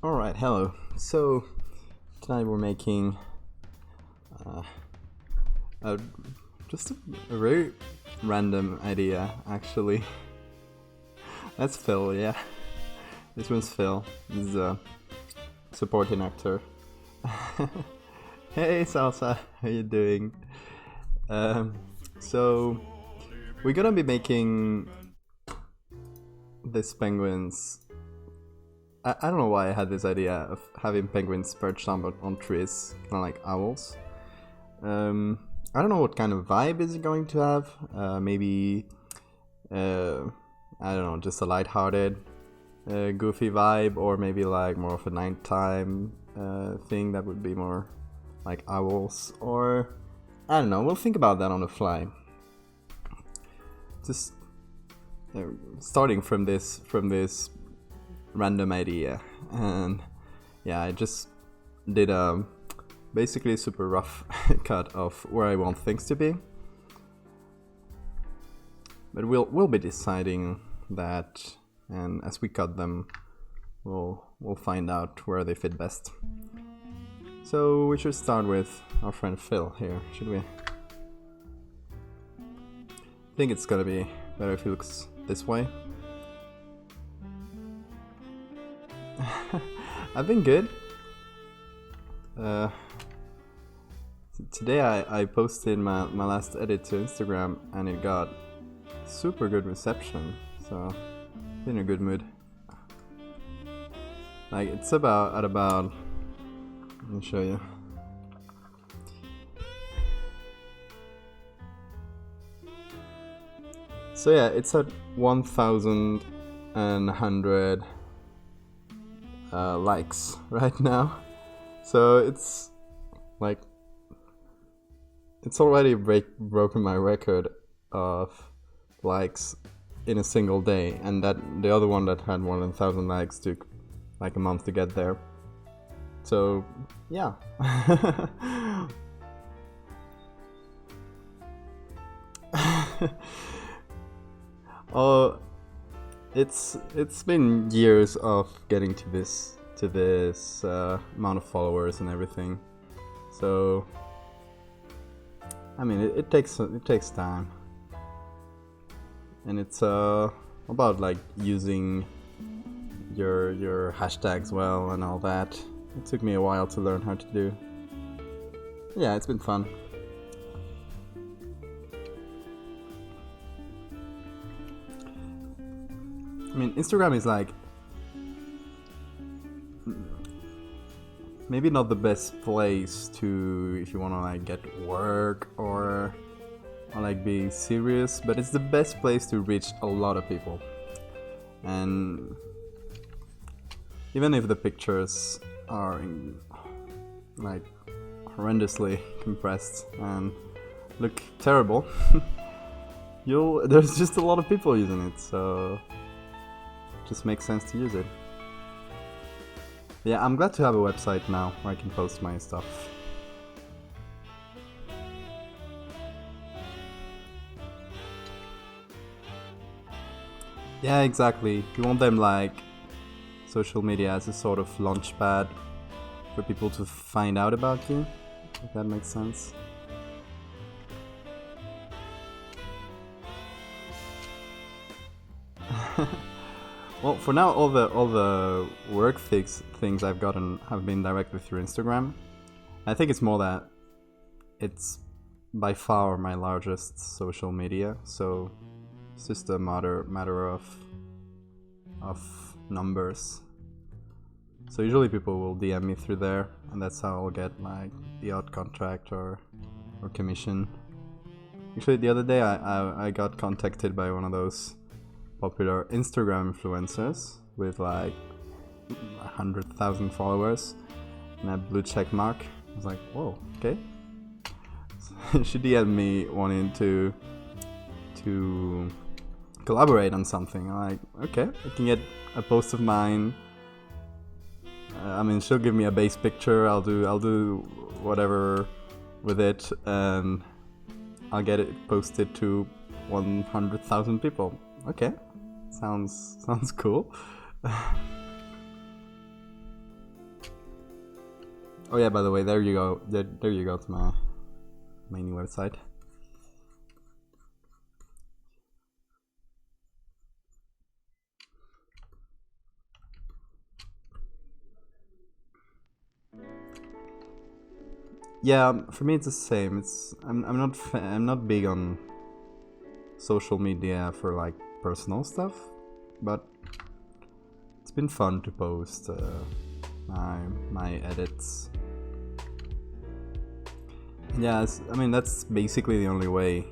Alright, hello. So, tonight we're making uh, a, just a very random idea, actually. That's Phil, yeah. This one's Phil. This is a supporting actor. Hey, Salsa, how you doing? So, we're gonna be making these penguins. I don't know why I had this idea of having penguins perched on trees, kind of like owls. I don't know what kind of vibe is it going to have. Maybe, I don't know, just a lighthearted, goofy vibe, or maybe like more of a nighttime thing that would be more like owls, or I don't know. We'll think about that on the fly. Just starting from this random idea, and yeah, I just did a basically super rough cut of where I want things to be, but we'll be deciding that, and as we cut them, we'll find out where they fit best. So we should start with our friend Phil here, should we? I think it's gonna be better if he looks this way. I've been good. Today I posted my last edit to Instagram and it got super good reception, so in a good mood. Like it's about let me show you. So yeah, it's at 1,100 likes right now, so it's like it's already broken my record of likes in a single day, and that the other one that had more than 1,000 likes took like a month to get there. So yeah. Oh, it's been years of getting to this amount of followers and everything. So I mean, it takes time, and it's about like using your hashtags well and all that. It took me a while to learn how to do. Yeah, it's been fun. I mean, Instagram is like maybe not the best place to if you want to like get work or like be serious, but it's the best place to reach a lot of people. And even if the pictures are like horrendously compressed and look terrible, there's just a lot of people using it, so it just makes sense to use it. Yeah, I'm glad to have a website now where I can post my stuff. Yeah, exactly. You want them like social media as a sort of launchpad for people to find out about you, if that makes sense. Well, for now, all the work things I've gotten have been directly through Instagram. I think it's more that it's by far my largest social media, so it's just a matter of numbers. So usually people will DM me through there, and that's how I'll get like the odd contract or commission. Actually, the other day I got contacted by one of those popular Instagram influencers with like 100,000 followers and a blue check mark. I was like, whoa, okay. She DM'd me wanting to collaborate on something. I'm like, okay, I can get a post of mine. I mean, she'll give me a base picture. I'll do whatever with it, and I'll get it posted to 100,000 people. Okay. Sounds cool. Oh yeah, by the way, there you go. There you go to my new website. Yeah, for me it's the same. I'm not big on social media for like personal stuff, but it's been fun to post my edits. Yeah, I mean that's basically the only way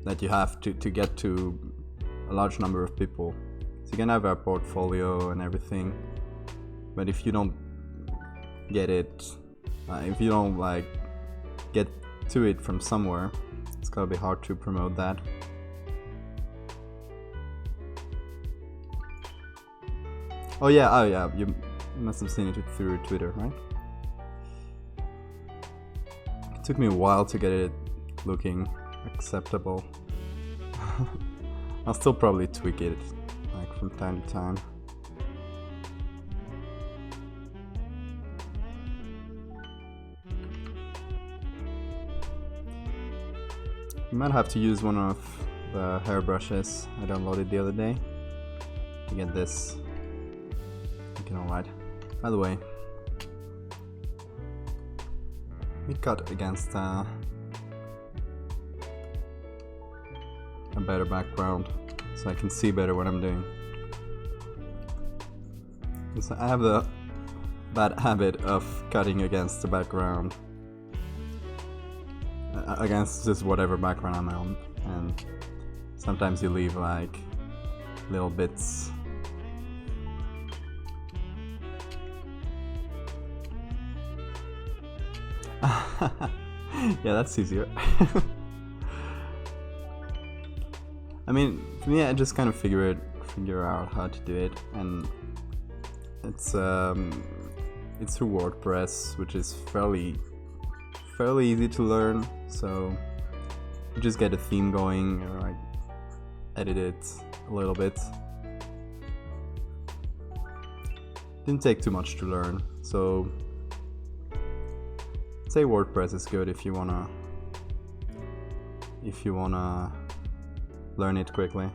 that you have to get to a large number of people. So you can have a portfolio and everything, but if you don't get it, if you don't like get to it from somewhere, it's gonna be hard to promote that. Oh yeah, you must have seen it through Twitter, right? It took me a while to get it looking acceptable. I'll still probably tweak it like from time to time. You might have to use one of the hairbrushes I downloaded the other day to get this looking alright. By the way, we cut against a better background so I can see better what I'm doing. So I have the bad habit of cutting against the background, against just whatever background I'm on, and sometimes you leave like little bits. Yeah, that's easier. I mean, for me, I just kind of figure out how to do it, and it's through WordPress, which is fairly easy to learn. So you just get a theme going, or like edit it a little bit. Didn't take too much to learn, so I'd say WordPress is good if you wanna learn it quickly.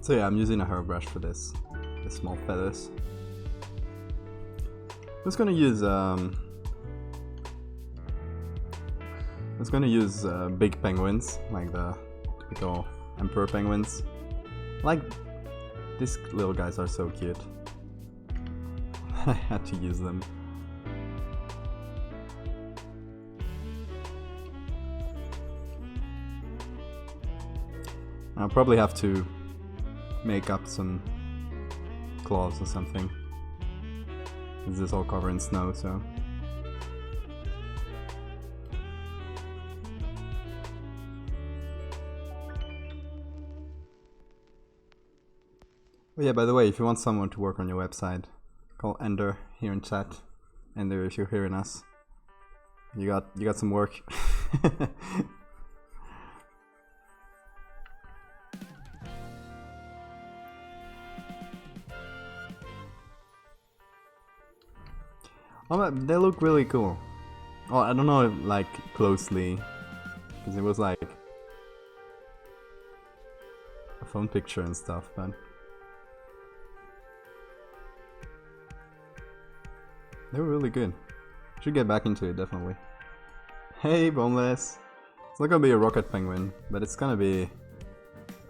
So yeah, I'm using a hairbrush for this, the small feathers. I was gonna use big penguins, like the typical emperor penguins. Like, these little guys are so cute. I had to use them. I'll probably have to make up some claws or something. This is all covered in snow, so. Oh yeah, by the way, if you want someone to work on your website, call Ender here in chat. Ender, if you're hearing us, you got some work. Oh, they look really cool. Oh, I don't know, like, closely, because it was like a phone picture and stuff, but they were really good. Should get back into it, definitely. Hey, boneless! It's not gonna be a rocket penguin, but it's gonna be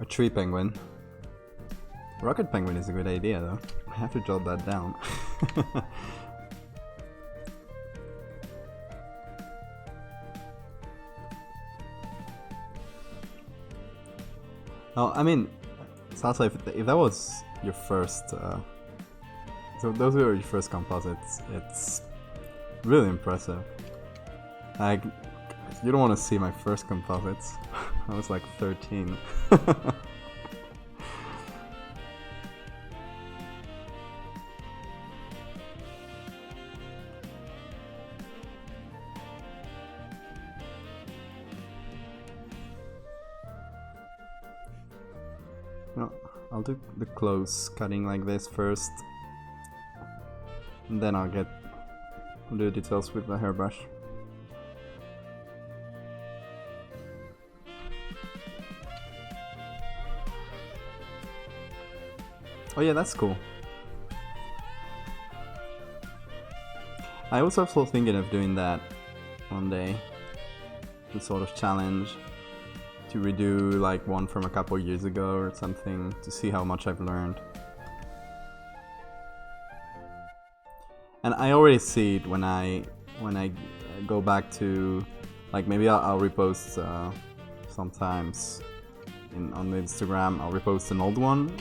a tree penguin. Rocket penguin is a good idea, though. I have to jot that down. Oh, I mean, Sasa, if that was your first, so those were your first composites, it's really impressive. Like, you don't want to see my first composites. I was like 13. No, I'll do the close cutting like this first, and then I'll do the details with the hairbrush. Oh yeah, that's cool. I was also thinking of doing that one day, the sort of challenge, to redo like one from a couple years ago or something, to see how much I've learned. And I already see it when I go back to, like, maybe I'll repost sometimes on the Instagram. I'll repost an old one.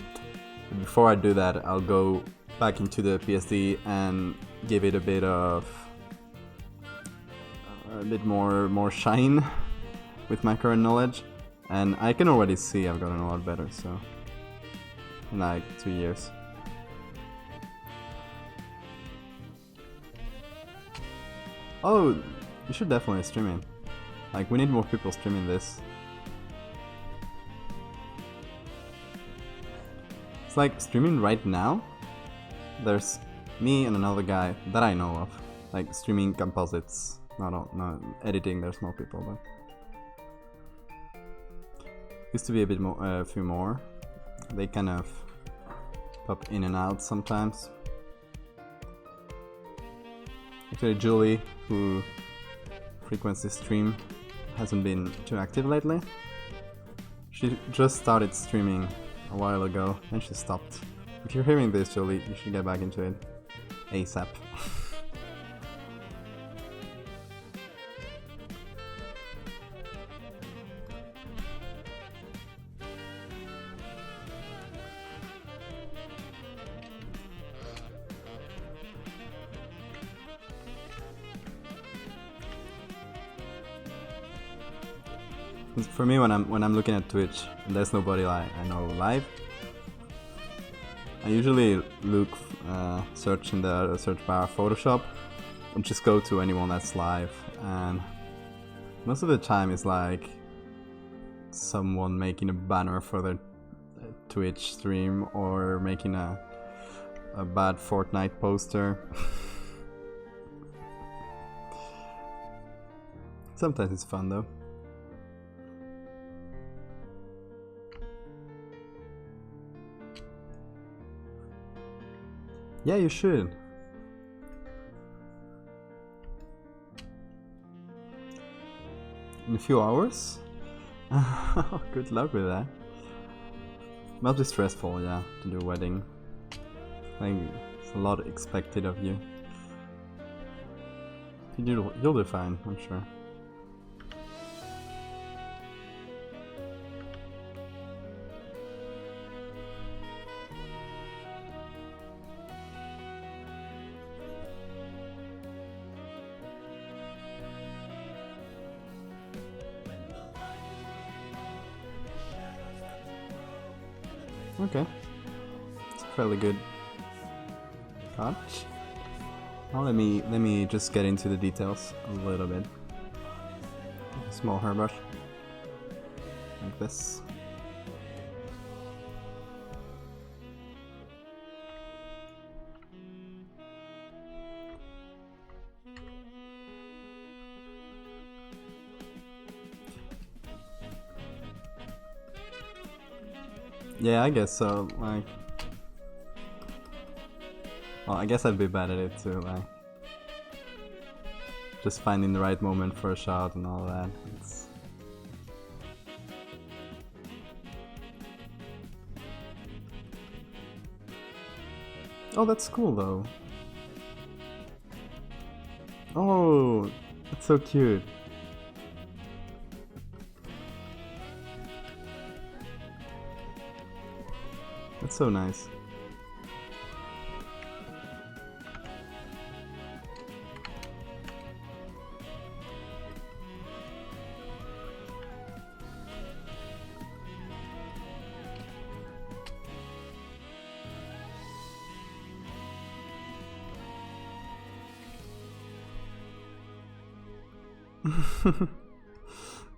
But before I do that, I'll go back into the PSD and give it a bit more shine with my current knowledge, and I can already see I've gotten a lot better. So in like 2 years. Oh, you should definitely stream it. Like, we need more people streaming this. It's like streaming right now. There's me and another guy that I know of, like streaming composites. Not editing. There's more people, but used to be a few more. They kind of pop in and out sometimes. Actually, Julie, who frequents this stream, hasn't been too active lately. She just started streaming a while ago, and she stopped. If you're hearing this, Julie, you should get back into it ASAP. For me, when I'm looking at Twitch and there's nobody I know live, I usually search in the search bar Photoshop and just go to anyone that's live, and most of the time it's like someone making a banner for their Twitch stream or making a bad Fortnite poster. Sometimes it's fun though. Yeah, you should. In a few hours? Good luck with that. Must be stressful, yeah, to do a wedding. Like, it's a lot expected of you. You'll do fine, I'm sure. Okay, it's a fairly good cut. Now let me just get into the details a little bit. A small hairbrush, like this. Yeah, I guess so. Like, well, I guess I'd be bad at it too. Like, just finding the right moment for a shot and all that. Oh, that's cool though. Oh, that's so cute. That's so nice.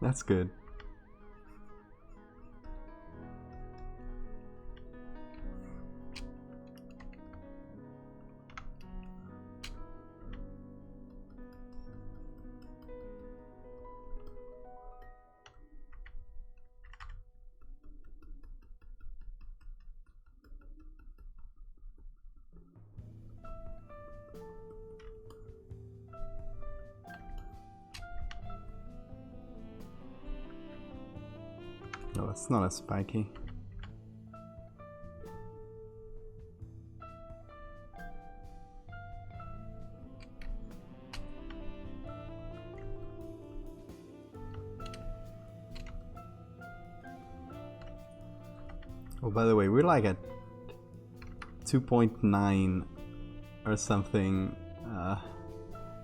That's good. No, it's not as spiky. Oh, by the way, we're like at 2.9 or something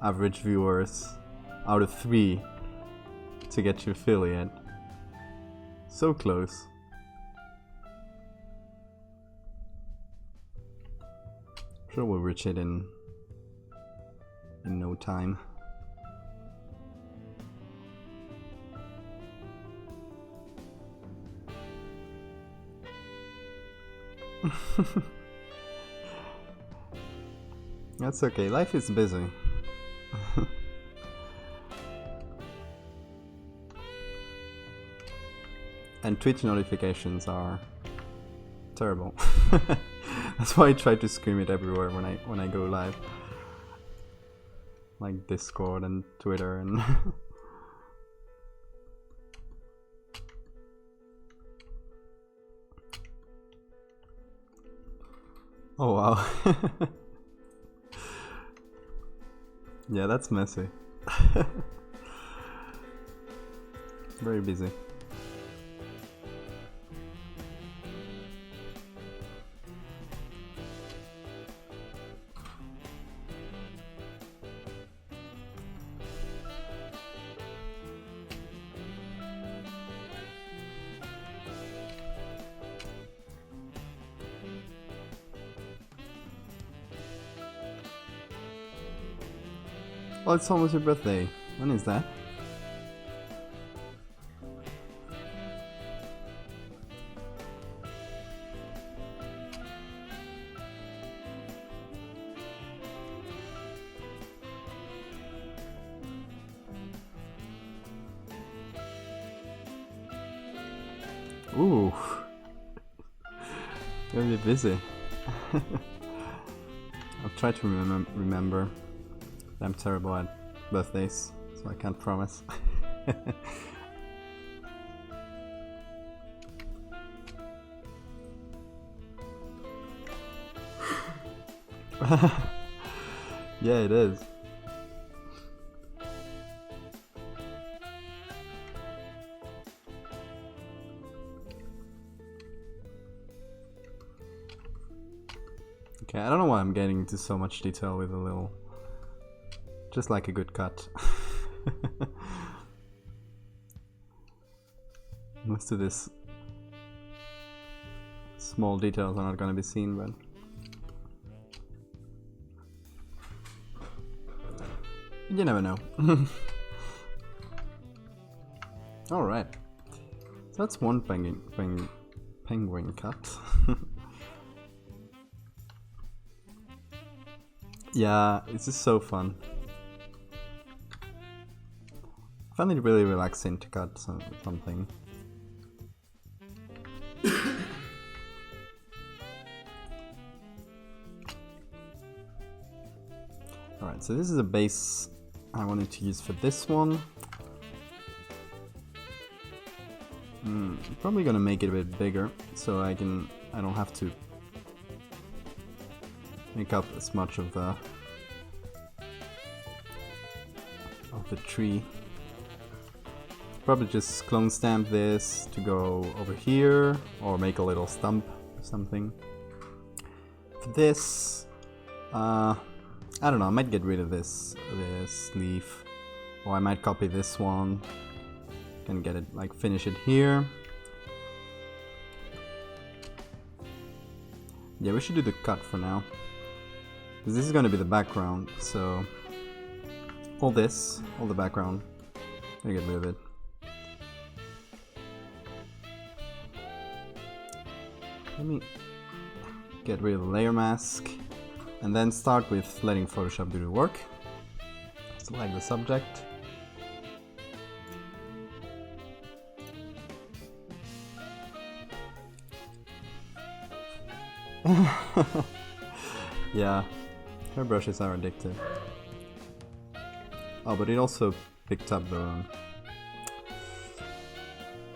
average viewers out of 3 to get your affiliate. So close. Sure, we'll reach it in no time. That's okay, life is busy. And Twitch notifications are terrible. That's why I try to scream it everywhere when I go live. Like Discord and Twitter and oh wow. Yeah, that's messy. Very busy. Oh, it's almost your birthday. When is that? Ooh. You're really busy. I'll try to remember. I'm terrible at birthdays, so I can't promise. Yeah, it is. Okay, I don't know why I'm getting into so much detail with a little... Just like a good cut. Most of this small details are not going to be seen, but you never know. Alright, so that's one penguin cut. Yeah, it's just so fun. I find it really relaxing to cut something. Alright, so this is a base I wanted to use for this one. Probably gonna make it a bit bigger so I don't have to make up as much of the tree. Probably just clone stamp this to go over here, or make a little stump or something. For this, I don't know, I might get rid of this leaf, or I might copy this one and get it, like, finish it here. Yeah, we should do the cut for now, because this is going to be the background, so all the background, I'm gonna get rid of it. Let me get rid of the layer mask, and then start with letting Photoshop do the work. Select the subject. Yeah, hair brushes are addictive. Oh, but it also picked up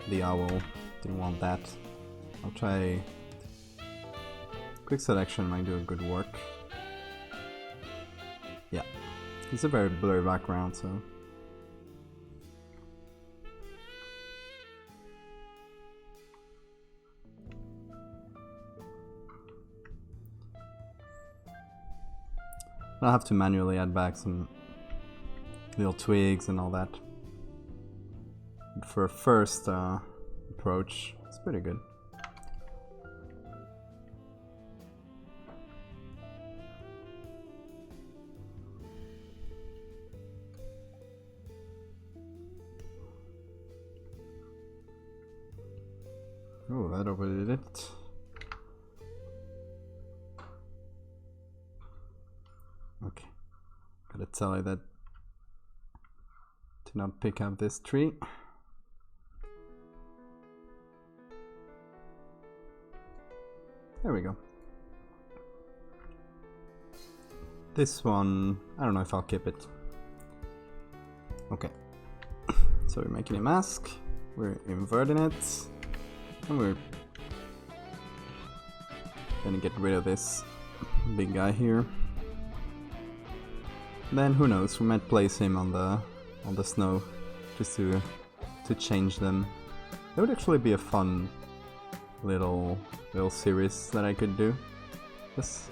the owl. Didn't want that. I'll try... Quick selection might do a good work. Yeah. It's a very blurry background, so... I'll have to manually add back some little twigs and all that. But for a first approach, it's pretty good. Oh, that overdid it. Okay, gotta tell you that to not pick up this tree. There we go. This one, I don't know if I'll keep it. Okay, so we're making a mask, we're inverting it, and we're gonna get rid of this big guy here. Then who knows, we might place him on the snow just to change them. That would actually be a fun little series that I could do. Just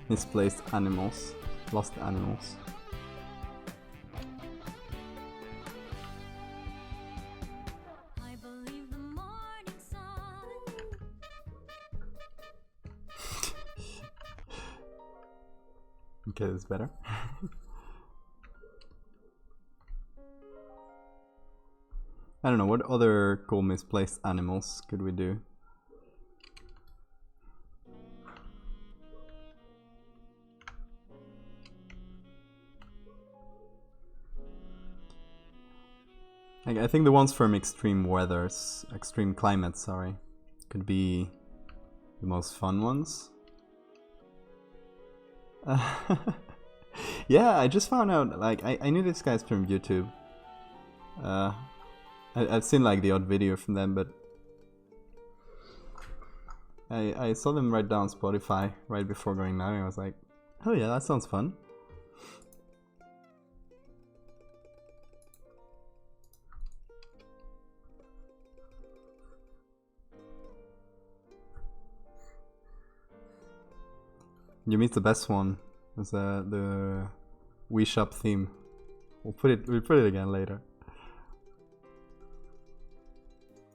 misplaced animals, lost animals. Okay, that's better. I don't know, what other cool misplaced animals could we do? I think the ones from extreme climates, sorry, could be the most fun ones. Yeah, I just found out, like, I knew these guys from YouTube. I've seen like the odd video from them, but I saw them right down Spotify right before going live, and I was like, oh yeah, that sounds fun. You missed the best one. It's the Wii Shop theme. We'll put it again later.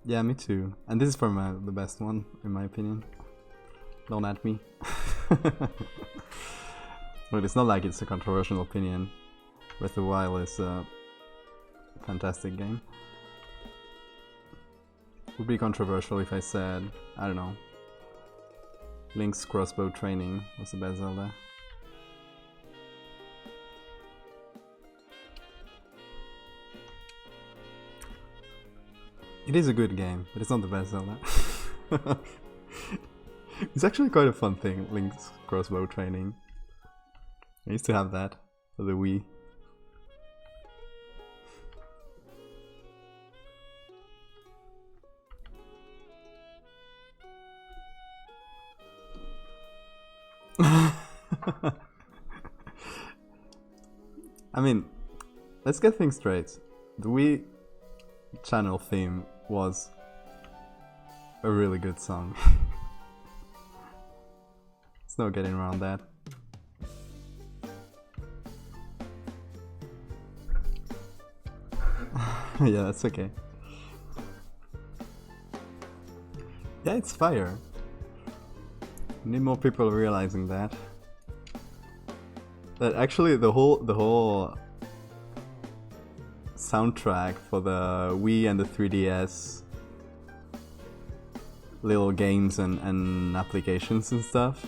Yeah, me too. And this is from the best one, in my opinion. Don't at me. But it's not like it's a controversial opinion. Breath of the Wild is a fantastic game. It would be controversial if I said, I don't know, Link's crossbow training was the best Zelda. It is a good game, but it's not the best Zelda. It's actually quite a fun thing, Link's crossbow training. I used to have that for the Wii. I mean, let's get things straight. The Wii channel theme was a really good song. There's no getting around that. Yeah, that's okay. Yeah, it's fire. We need more people realizing that. That actually the whole soundtrack for the Wii and the 3DS little games and applications and stuff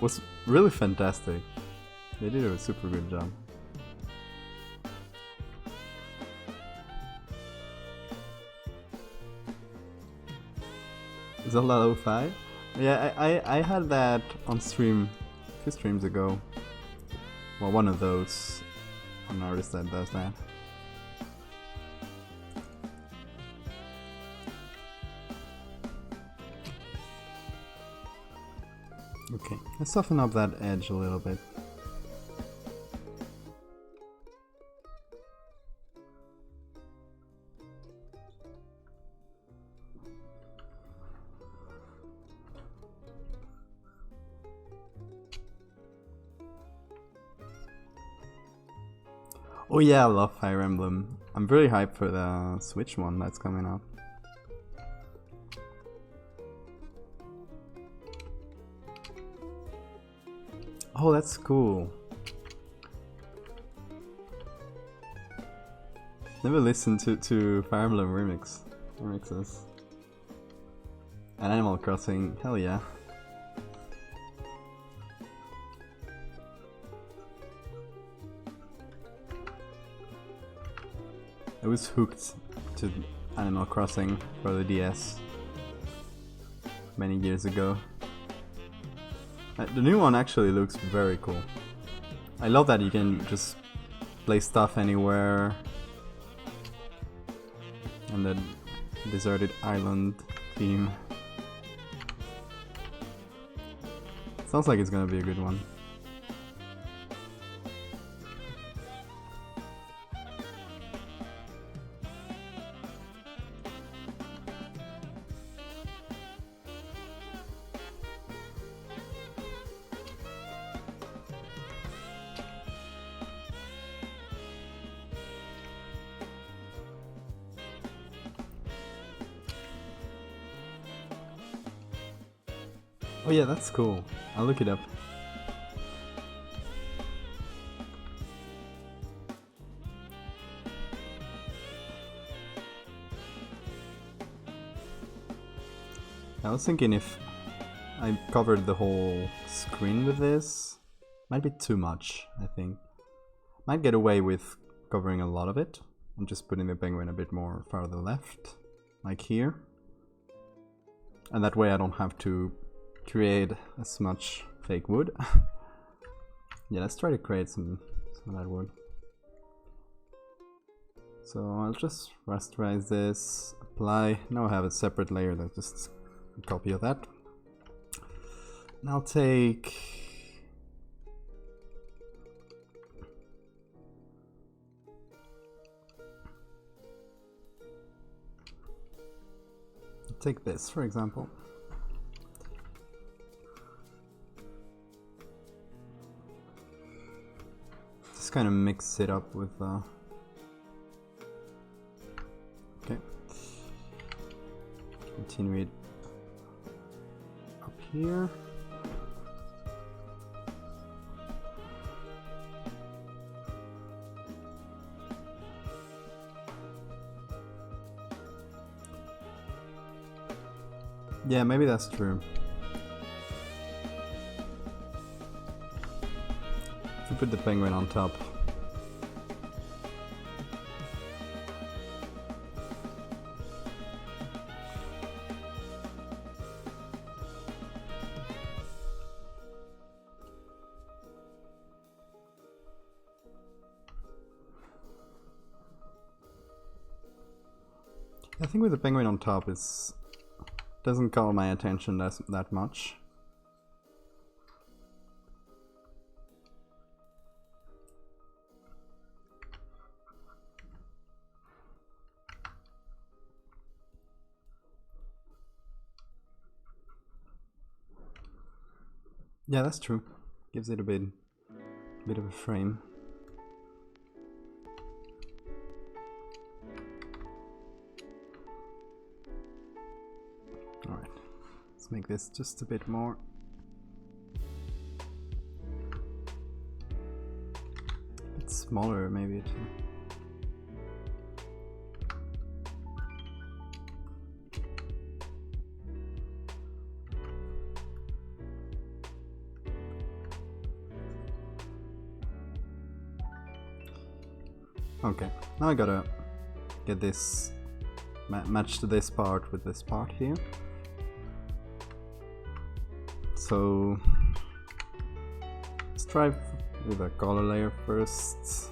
was really fantastic. They did a super good job. Zelda Lo-Fi? Yeah, I had that on stream a few streams ago. Well, one of those. An artist that does that. Okay, let's soften up that edge a little bit. Oh yeah, I love Fire Emblem. I'm very hyped for the Switch one that's coming out. Oh, that's cool. Never listened to Fire Emblem remixes. And Animal Crossing, hell yeah. I was hooked to Animal Crossing for the DS many years ago. The new one actually looks very cool. I love that you can just play stuff anywhere. And the deserted island theme. Sounds like it's gonna be a good one. Oh yeah, that's cool. I'll look it up. I was thinking if I covered the whole screen with this, might be too much, I think. Might get away with covering a lot of it and just putting the penguin a bit more farther left, like here. And that way I don't have to create as much fake wood. Yeah, let's try to create some of that wood. So I'll just rasterize this, apply. Now I have a separate layer that's just a copy of that. And I'll take this, for example. Just kind of mix it up with okay. Continue it up here. Yeah, maybe that's true. If you put the penguin on top. I think with the penguin on top is doesn't call my attention that much. Yeah, that's true. Gives it a bit of a frame. Alright, let's make this just a bit more. A bit smaller maybe too. Okay, now I gotta get this match this part with this part here. So let's try with a color layer first.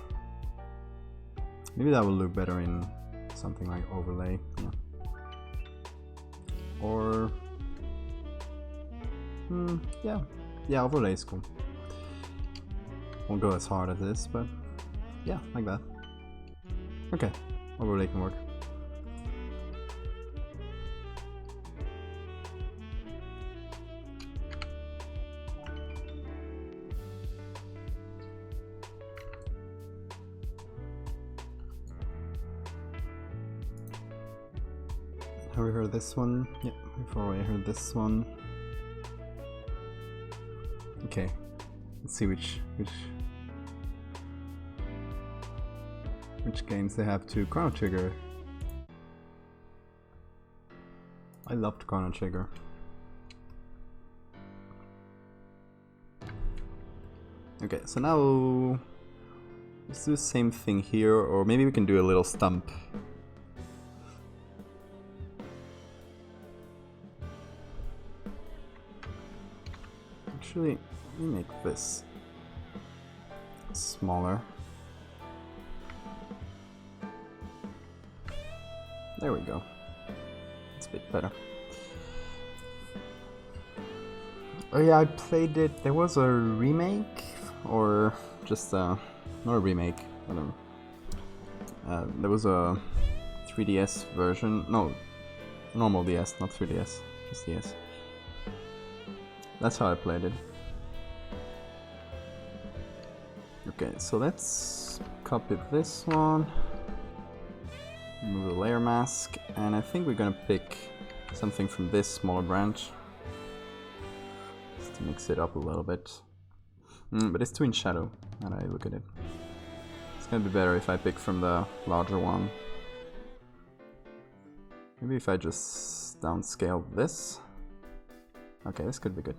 Maybe that will look better in something like overlay. Yeah. Or yeah, Yeah, overlay is cool. Won't go as hard as this, but yeah, like that. Okay, overlay can work. Have we heard this one? Yeah, we've already heard this one. Okay, let's see which games they have to Chrono Trigger. I loved Chrono Trigger. Okay, so now let's do the same thing here, or maybe we can do a little stump. Actually, let me make this smaller. There we go. It's a bit better. Oh yeah, I played it. There was a remake, or just not a remake. There was a 3DS version. No, normal DS, not 3DS, just DS. That's how I played it. Okay, so let's copy this one. Remove the layer mask, and I think we're gonna pick something from this smaller branch just to mix it up a little bit. But it's too in shadow when I look at it. It's gonna be better if I pick from the larger one. Maybe if I just downscale this. Okay, this could be good.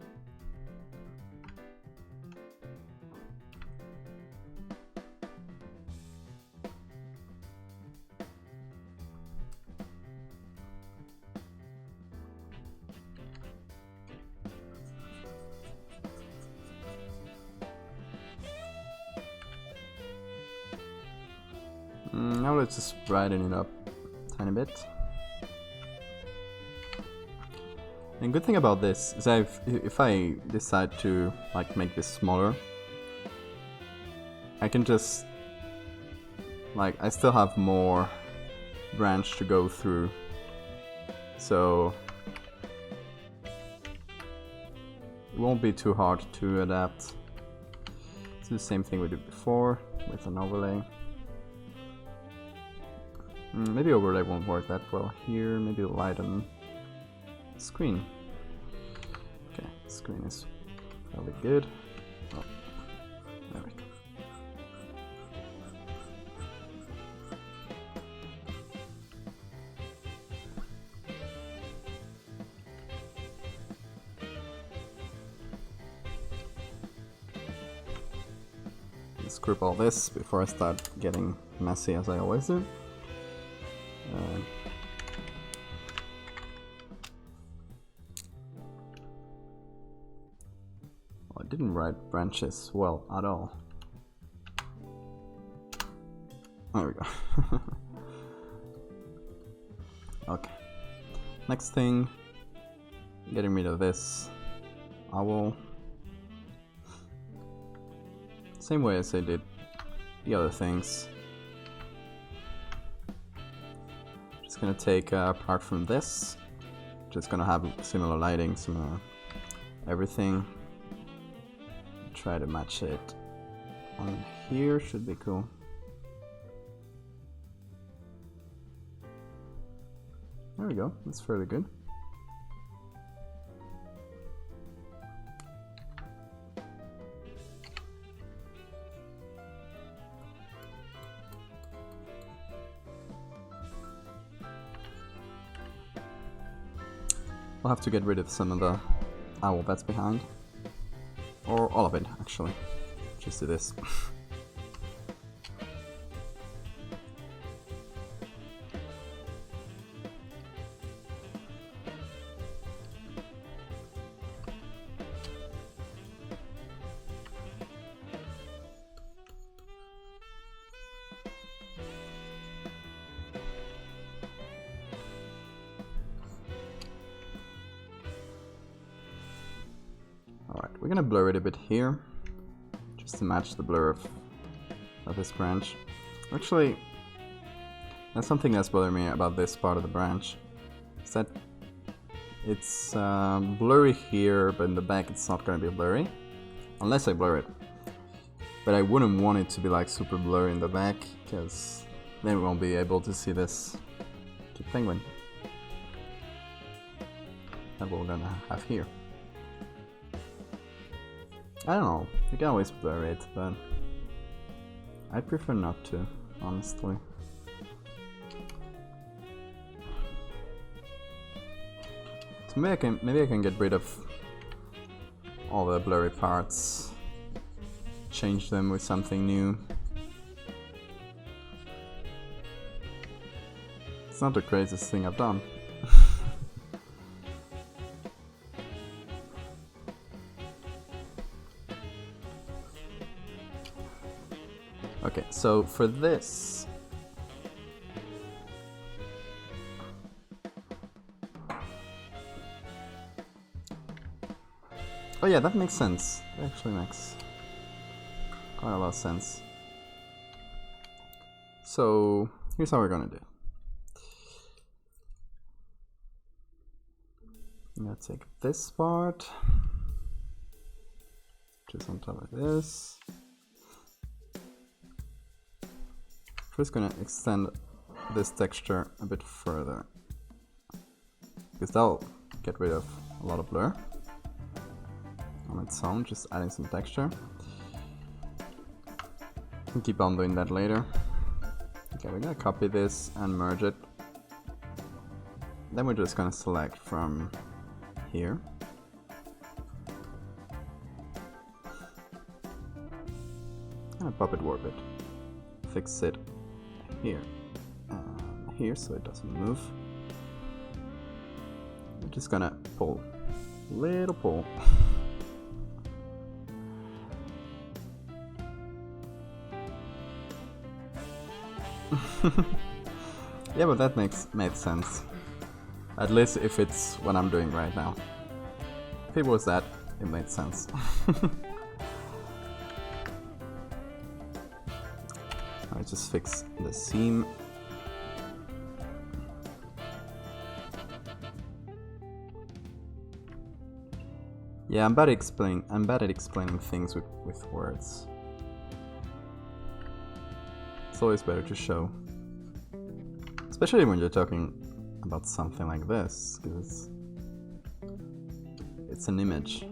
Now let's just brighten it up a tiny bit. And good thing about this is if I decide to like make this smaller, I can just like I still have more branch to go through, so it won't be too hard to adapt. It's the same thing we did before with an overlay. Maybe overlay won't work that well here. Maybe lighten screen. Okay, screen is probably good. Oh, there we go. Let's group all this before I start getting messy, as I always do. I didn't write branches well at all. There we go. Okay. Next thing, getting rid of this owl. Same way as I did the other things. Just gonna take apart from this. Just gonna have similar lighting, similar everything. Try to match it on here, should be cool. There we go, that's fairly good. I'll have to get rid of some of the owl that's behind. Or all of it, actually. Just do this. Alright, we're gonna blur it a bit here, just to match the blur of this branch. Actually, that's something that's bothering me about this part of the branch, is that it's blurry here, but in the back it's not gonna be blurry, unless I blur it. But I wouldn't want it to be like super blurry in the back, because then we won't be able to see this cute penguin that we're gonna have here. I don't know, you can always blur it, but I prefer not to, honestly. So maybe I can get rid of all the blurry parts, change them with something new. It's not the craziest thing I've done. Okay, so for this, oh yeah, that makes sense. That actually makes quite a lot of sense. So here's how we're gonna do. I'm gonna take this part, which is on top of this. First gonna extend this texture a bit further, because that'll get rid of a lot of blur on its own, just adding some texture. And keep on doing that later. Okay, we're gonna copy this and merge it. Then we're just gonna select from here. And puppet warp it. Fix it here and here so it doesn't move. I'm just gonna pull, little pull. Yeah, but that made sense. At least if it's what I'm doing right now. If it was that, it made sense. I just fix the seam. Yeah, I'm bad at explaining things with words. It's always better to show, especially when you're talking about something like this, because it's an image.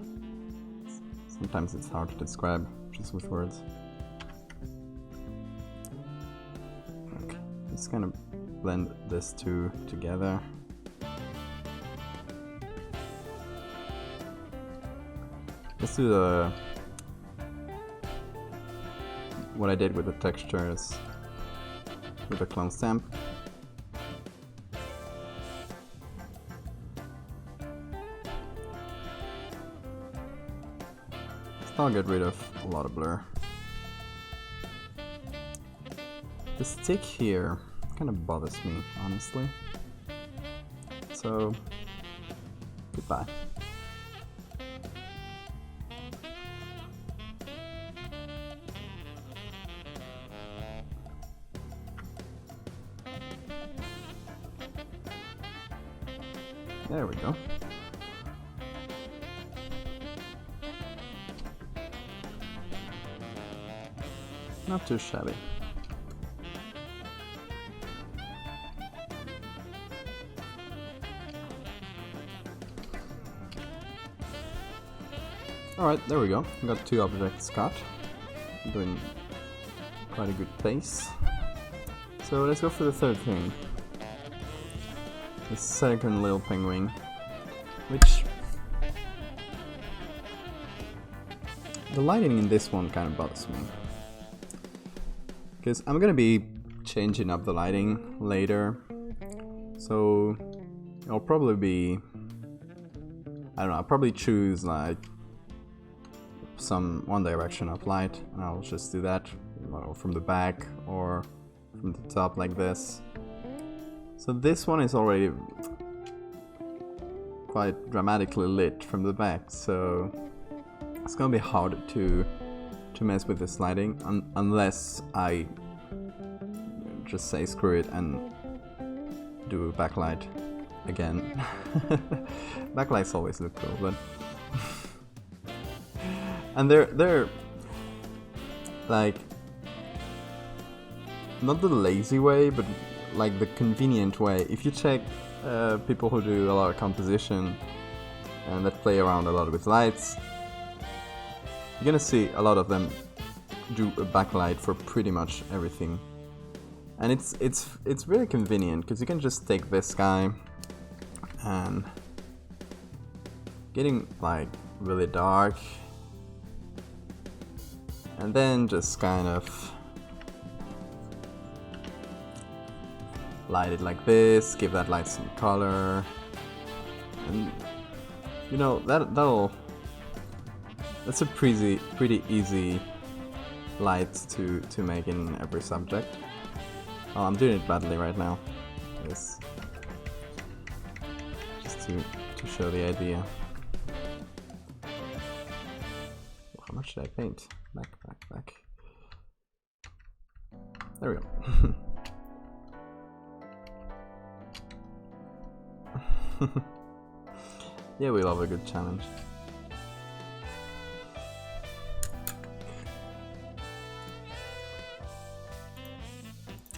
Sometimes it's hard to describe just with words. Okay, just kind of blend this two together. Let's do what I did with the textures with a clone stamp. I'll get rid of a lot of blur. The stick here kind of bothers me, honestly. So, goodbye. There we go. Not too shabby. Alright, there we go. We got two objects cut. Doing quite a good pace. So let's go for the third thing. The second little penguin, which the lighting in this one kind of bothers me, because I'm gonna be changing up the lighting later, so it'll probably be, I don't know, I'll probably choose like some one direction of light, and I'll just do that from the back or from the top like this. So this one is already quite dramatically lit from the back, so it's gonna be hard to mess with the sliding unless I just say screw it and do backlight again. Backlights always look cool, but and they're like not the lazy way, but like the convenient way. If you check people who do a lot of composition and that play around a lot with lights, you're gonna see a lot of them do a backlight for pretty much everything, and it's really convenient because you can just take this guy and getting like really dark, and then just kind of light it like this, give that light some color, and you know that's a pretty easy light to make in every subject. Oh, I'm doing it badly right now. Yes. Just to show the idea. How much did I paint? Back. There we go. Yeah, we love a good challenge.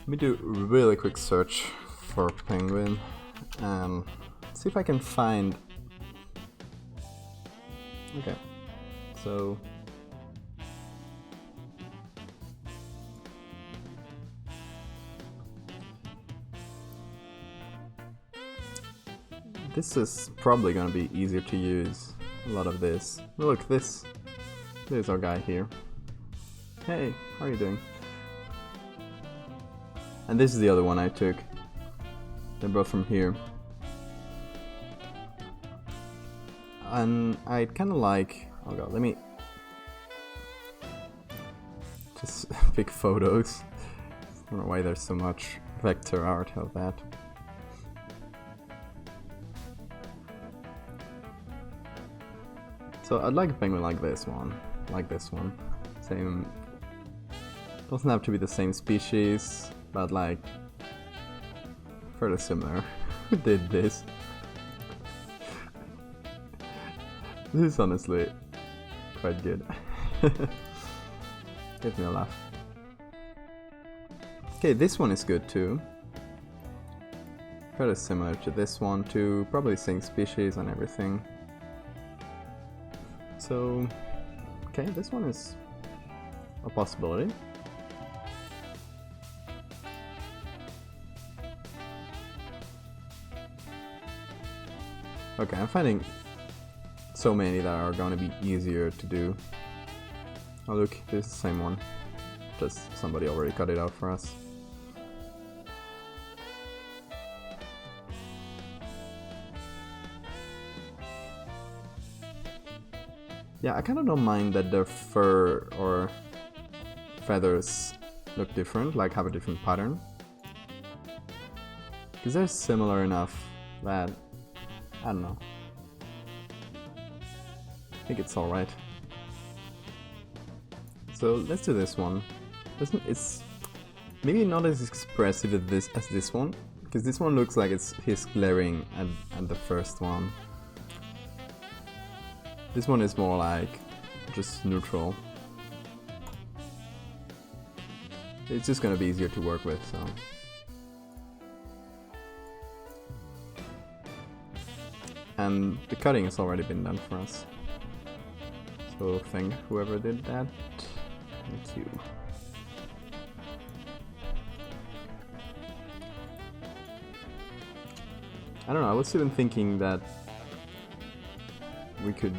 Let me do a really quick search for penguin and see if I can find. Okay, so this is probably gonna be easier to use. A lot of this. Look, this is our guy here. Hey, how are you doing? And this is the other one I took. They're both from here. And I kind of like... Oh god, let me just pick photos. I don't know why there's so much vector art of that. So I'd like a penguin like this one. Same... Doesn't have to be the same species, but like fairly similar. Who did this? This is honestly quite good. Gives me a laugh. Okay, this one is good too. Fairly similar to this one too. Probably same species and everything. So, okay, this one is a possibility. Okay, I'm finding so many that are going to be easier to do. Oh look, this is the same one. Just somebody already cut it out for us. Yeah, I kind of don't mind that their fur or feathers look different, like have a different pattern. Because they're similar enough that, I don't know. I think it's alright. So let's do this one. It's maybe not as expressive as this one, because this one looks like he's glaring at the first one. This one is more like just neutral. It's just gonna be easier to work with, so. And the cutting has already been done for us. So thank whoever did that. Thank you. I don't know, I was even thinking that we could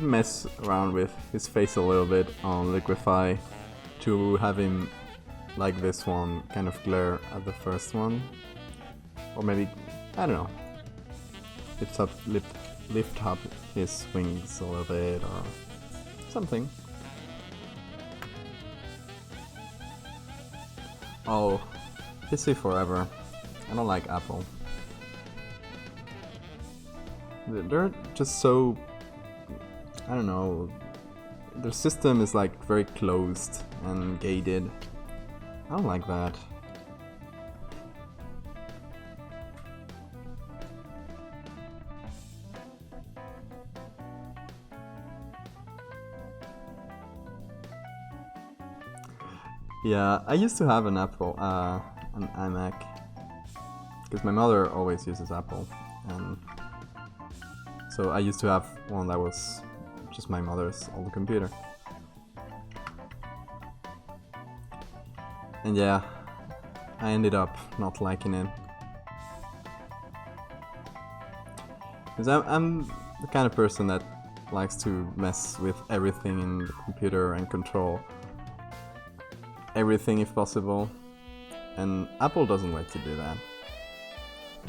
mess around with his face a little bit on Liquify to have him, like this one, kind of glare at the first one. Or maybe, I don't know, lift up his wings a little bit or something. Oh, Pissy forever. I don't like Apple. They're just so I don't know, their system is like very closed and gated. I don't like that. Yeah, I used to have an Apple, an iMac, because my mother always uses Apple, and so I used to have one that was just my mother's old computer. And yeah, I ended up not liking it. Because I'm the kind of person that likes to mess with everything in the computer and control everything if possible. And Apple doesn't like to do that.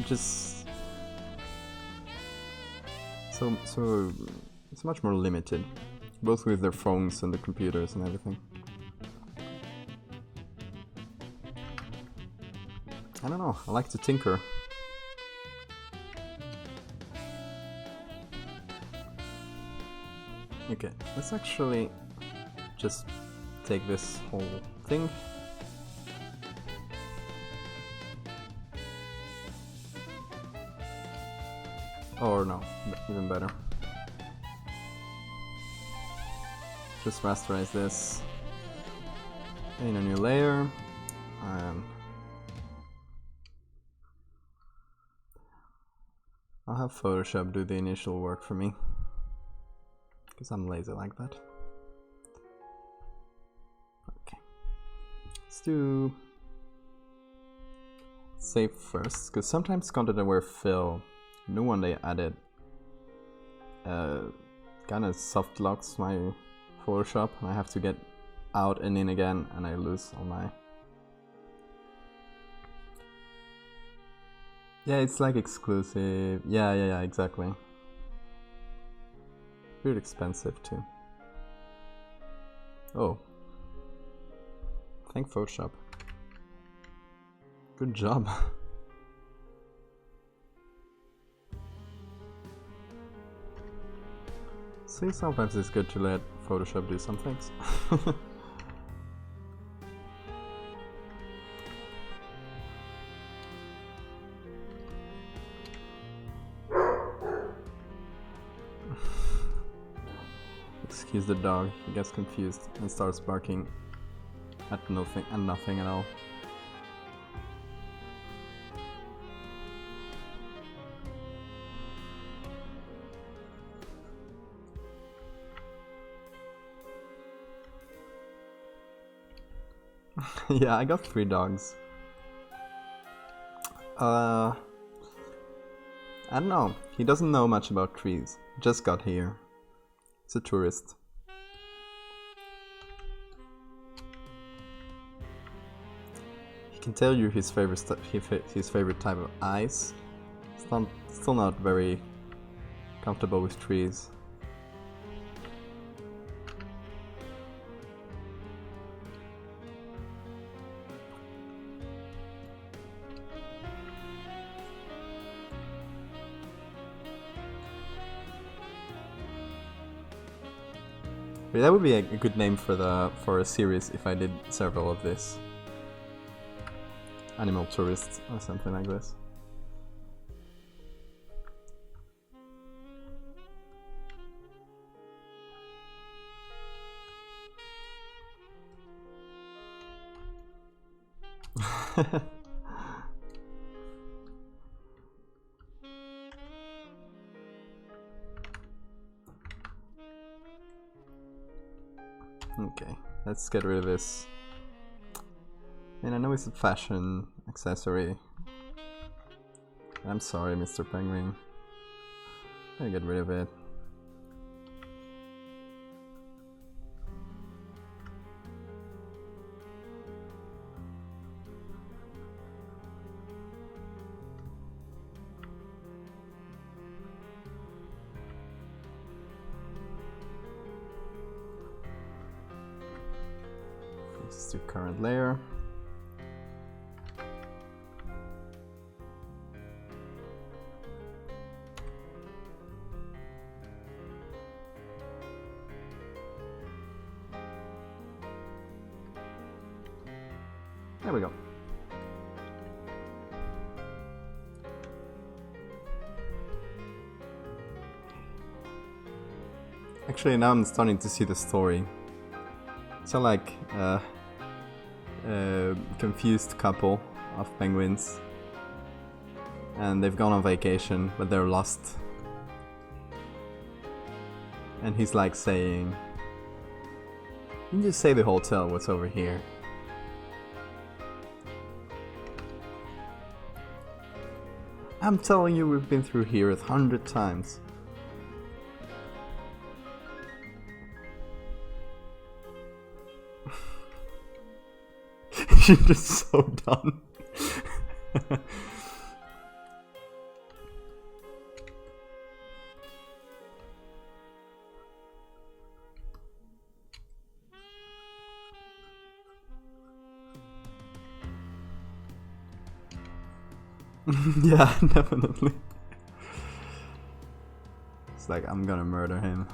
Just so it's much more limited, both with their phones and the computers and everything. I don't know, I like to tinker. Okay, let's actually just take this whole thing. Or no, even better. Just rasterize this in a new layer. I'll have Photoshop do the initial work for me, because I'm lazy like that. Okay, let's do save first, because sometimes content aware fill, new one they added, kind of soft locks my Photoshop, and I have to get out and in again, and I lose all my... Yeah, it's like exclusive. Yeah, exactly. Pretty expensive too. Oh. Thank Photoshop. Good job. See, sometimes it's good to let Photoshop do some things. Excuse the dog, he gets confused and starts barking at nothing at all. Yeah, I got 3 dogs. I don't know, he doesn't know much about trees, just got here. He's a tourist. He can tell you his favorite type of ice. Still not very comfortable with trees. But that would be a good name for a series if I did several of this. Animal Tourists or something like this. Okay, let's get rid of this. And I know it's a fashion accessory. I'm sorry, Mr. Penguin. I get rid of it. Let's do current layer. There we go. Actually, now I'm starting to see the story. So like a confused couple of penguins, and they've gone on vacation, but they're lost. And he's like saying, "You just say the hotel, what's over here?" I'm telling you, we've been through here 100 times. You're just so done. Yeah, definitely. It's like, I'm gonna murder him.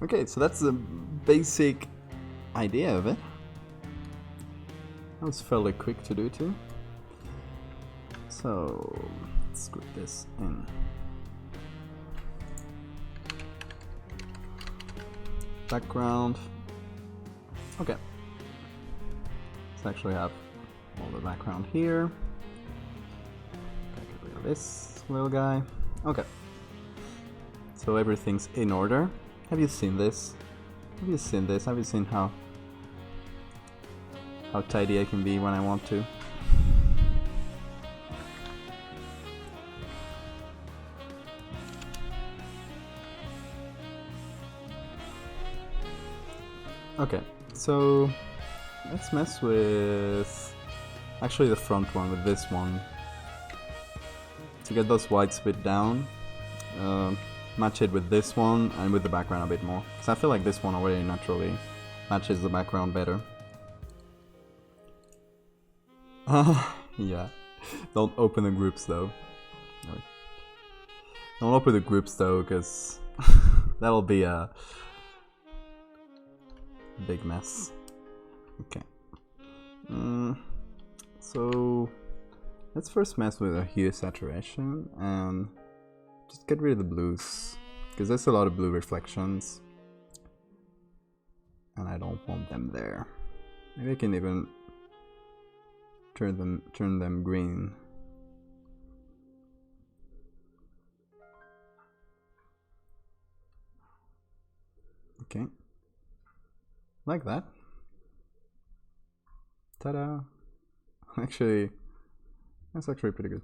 Okay, so that's the basic idea of it. That was fairly quick to do too. So let's put this in. Background. Okay. Let's actually have all the background here. Get rid of this little guy. Okay. So everything's in order. Have you seen this? Have you seen this? Have you seen how tidy I can be when I want to? Okay, so let's mess with actually the front one, with this one, to get those whites a bit down. Match it with this one and with the background a bit more, because I feel like this one already naturally matches the background better. Yeah, don't open the groups though. Don't open the groups though, because that'll be a big mess. Okay. So let's first mess with a hue saturation and just get rid of the blues, because there's a lot of blue reflections and I don't want them there. Maybe I can even turn them green. Okay. Like that. Ta-da! Actually, that's actually pretty good.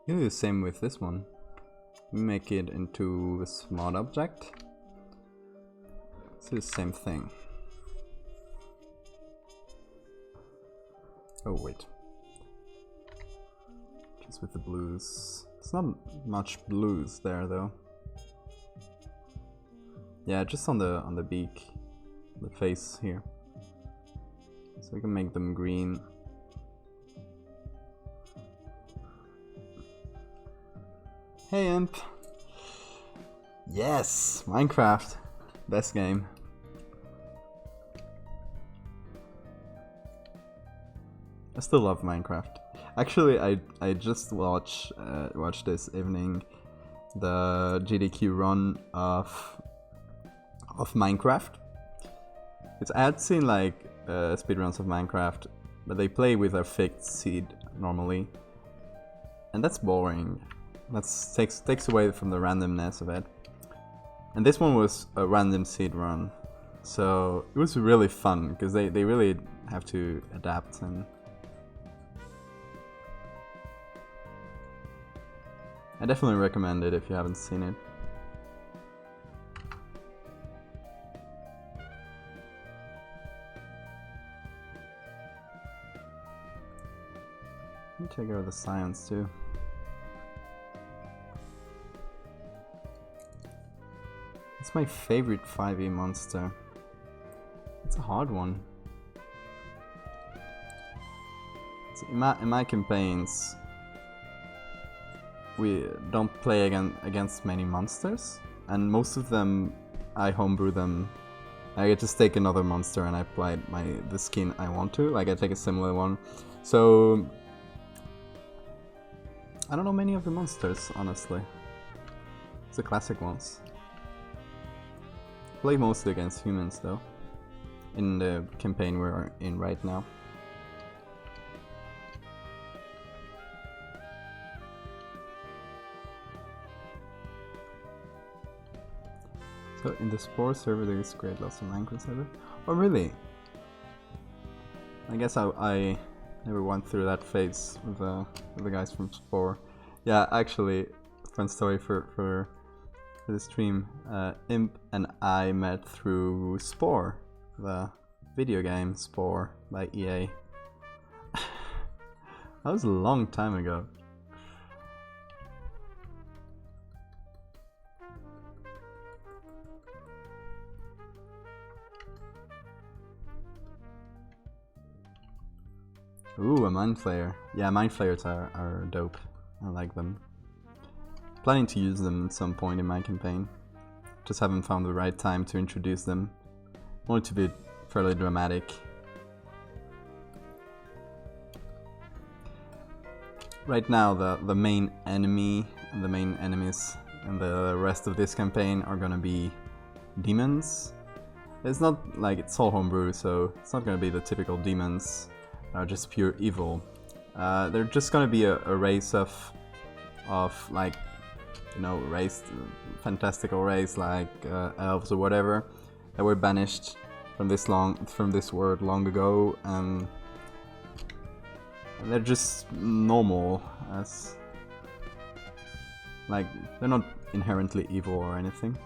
You do the same with this one. Make it into a smart object. Let's do the same thing. Oh wait. Just with the blues. It's not much blues there though. Yeah, just on the beak, the face here. So we can make them green. Hey Imp! Yes! Minecraft! Best game. I still love Minecraft. Actually, I just watched this evening the GDQ run of Minecraft. I had seen like speedruns of Minecraft, but they play with a fixed seed normally, and that's boring. That takes away from the randomness of it. And this one was a random seed run, so it was really fun because they really have to adapt. And I definitely recommend it if you haven't seen it. Let me check out the science too. It's my favorite 5e monster. It's a hard one. It's in my campaigns, we don't play against many monsters, and most of them I homebrew them. I just take another monster and I apply the skin I want to. Like I take a similar one. So I don't know many of the monsters, honestly. It's the classic ones. Play mostly against humans though, in the campaign we're in right now. So in the Spore server there is great lots of Minecraft server. Oh really? I guess I never went through that phase with the guys from Spore. Yeah, actually, fun story for the stream. Imp and I met through Spore, the video game Spore by EA. That was a long time ago. Ooh, a Mind Flayer. Yeah, Mind Flayers are dope. I like them. Planning to use them at some point in my campaign. Just haven't found the right time to introduce them. Want it to be fairly dramatic. Right now, the main enemy and the main enemies in the rest of this campaign are gonna be demons. It's not like it's all homebrew, so it's not gonna be the typical demons. Are just pure evil. They're just gonna be a race of like, you know, fantastical race like elves or whatever that were banished from this world long ago, and they're just normal, as like they're not inherently evil or anything.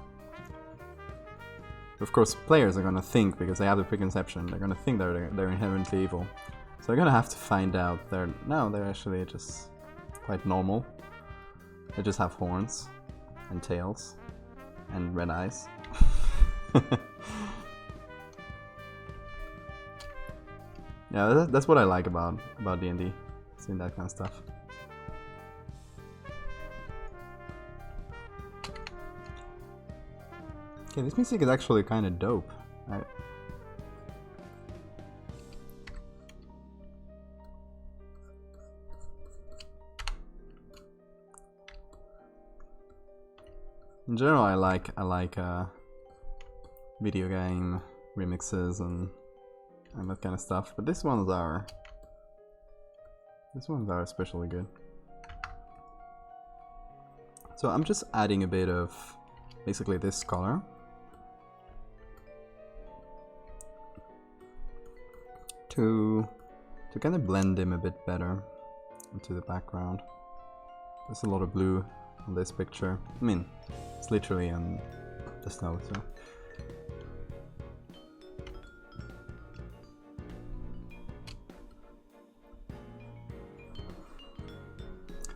Of course, players are gonna think, because they have the preconception, they're gonna think they're inherently evil. So they're gonna have to find out they're actually just quite normal. They just have horns and tails and red eyes. Yeah, that's what I like about D&D, seeing that kind of stuff. Okay, this music is actually kind of dope. In general, I like video game remixes and that kind of stuff, but these ones are especially good. So I'm just adding a bit of basically this color to kind of blend him a bit better into the background. There's a lot of blue on this picture. I mean, it's literally in the snow, so.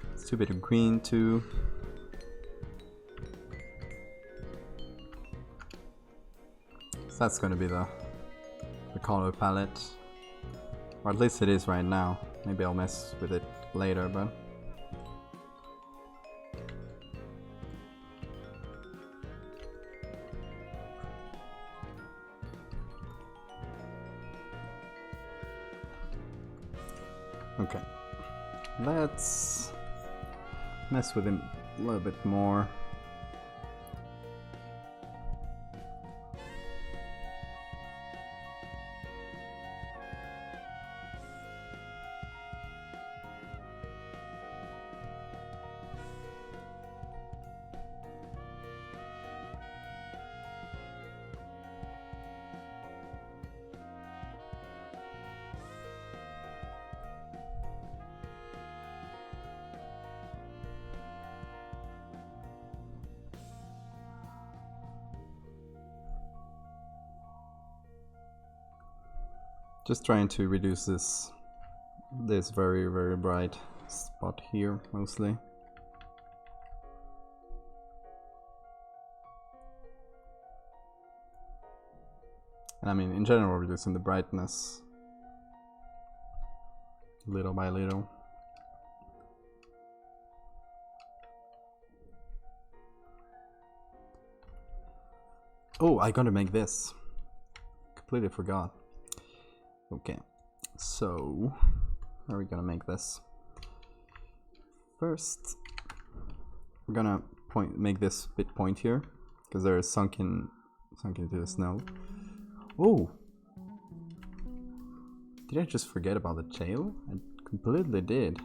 Let's do a bit of green too. So that's going to be the color palette. Or at least it is right now. Maybe I'll mess with it later, but. Okay, let's mess with him a little bit more. Just trying to reduce this very, very bright spot here, mostly. And I mean, in general, reducing the brightness little by little. Oh, I gotta make this. Completely forgot. Okay, so how are we gonna make this? First, we're gonna make this bit pointier because they're sunk into the snow. Oh, did I just forget about the tail? I completely did.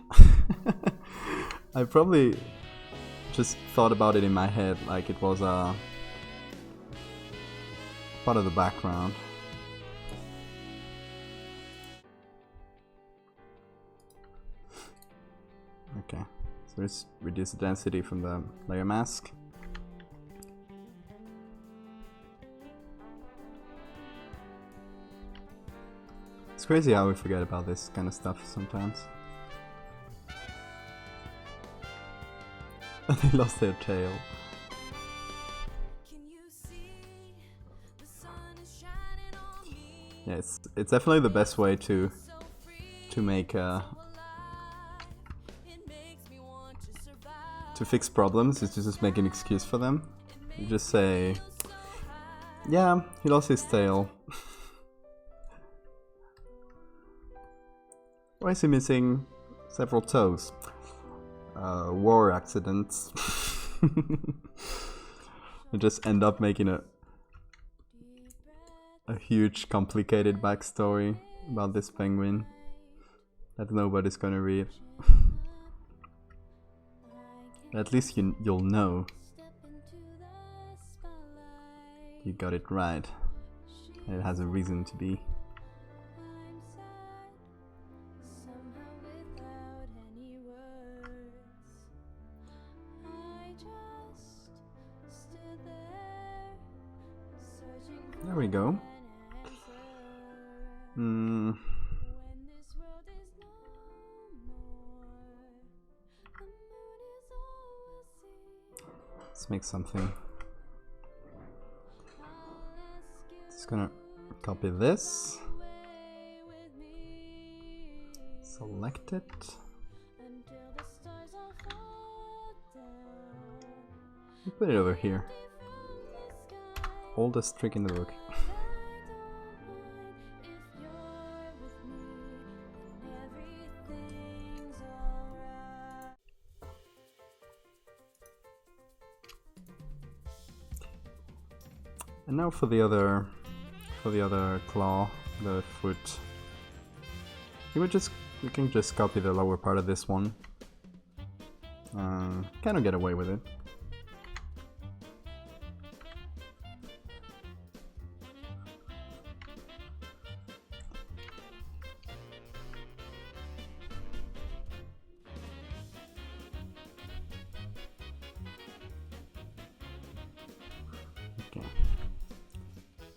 I probably just thought about it in my head like it was a part of the background. Okay, so let's reduce the density from the layer mask. It's crazy how we forget about this kind of stuff sometimes. They lost their tail. Yeah, it's definitely the best way to make to fix problems is to just make an excuse for them. You just say, yeah, he lost his tail. Why is he missing several toes? War accidents. You just end up making a huge complicated backstory about this penguin that nobody's gonna read. At least you'll know you got it right. It has a reason to be. There we go. Let's make something. Just gonna copy this, select it, and put it over here. Oldest trick in the book. And now for the other claw, the foot. We can just copy the lower part of this one. Kind of get away with it.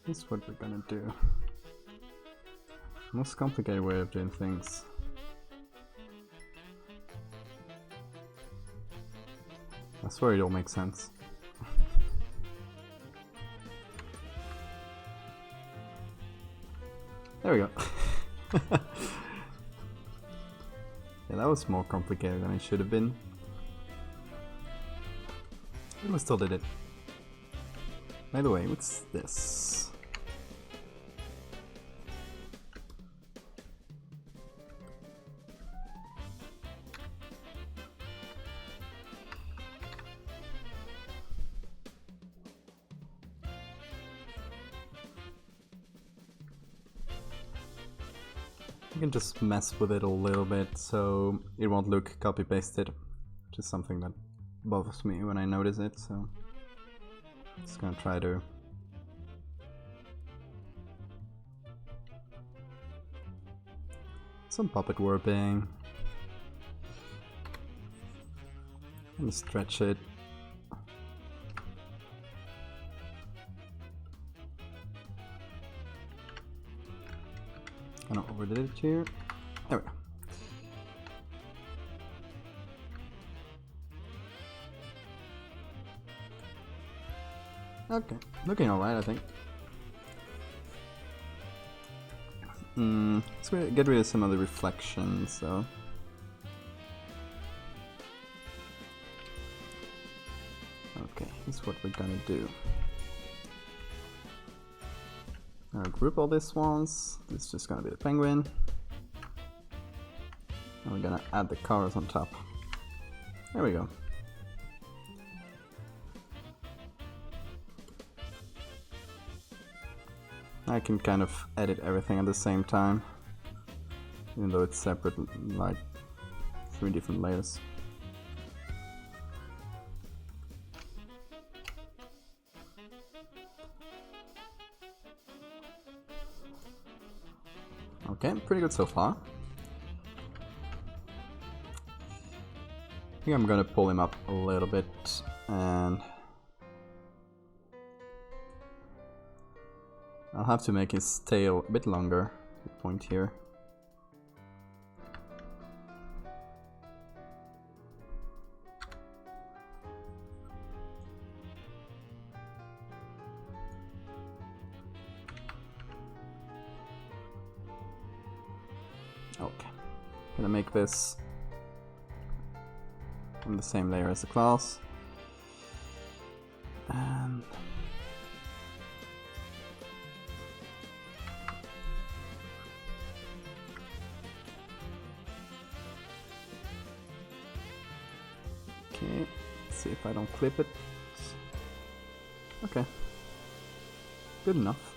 This is what we're gonna do. Most complicated way of doing things. I swear it all makes sense. There we go. Yeah, that was more complicated than it should have been. But we still did it. By the way, what's this? You can just mess with it a little bit so it won't look copy-pasted, which is something that bothers me when I notice it, so I'm just gonna try to some puppet warping and stretch it. Kind of overdid it here. There we go. Okay, looking alright, I think. Let's get rid of some of the reflections, so... Okay, here's what we're gonna do. I'll group all these ones. This is just gonna be the penguin. And we're gonna add the cars on top. There we go. I can kind of edit everything at the same time, even though it's separate, like 3 different layers. Okay, pretty good so far. I think I'm gonna pull him up a little bit and I'll have to make his tail a bit longer, the point here. Okay, gonna make this on the same layer as the claws. And okay, let's see if I don't clip it. Okay, good enough.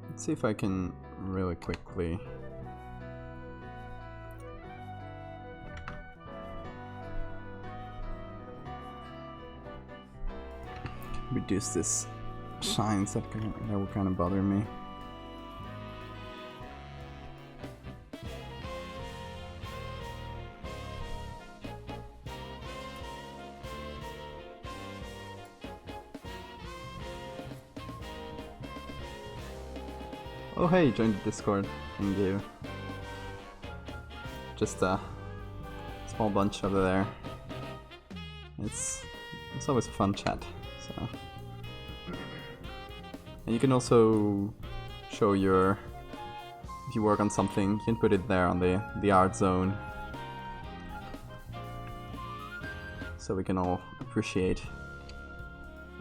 Let's see if I can really quickly reduce this shines that will kind of bother me. Oh hey, joined the Discord. Thank you. Just a small bunch over there. It's always a fun chat. So, and you can also show your, if you work on something, you can put it there on the art zone, so we can all appreciate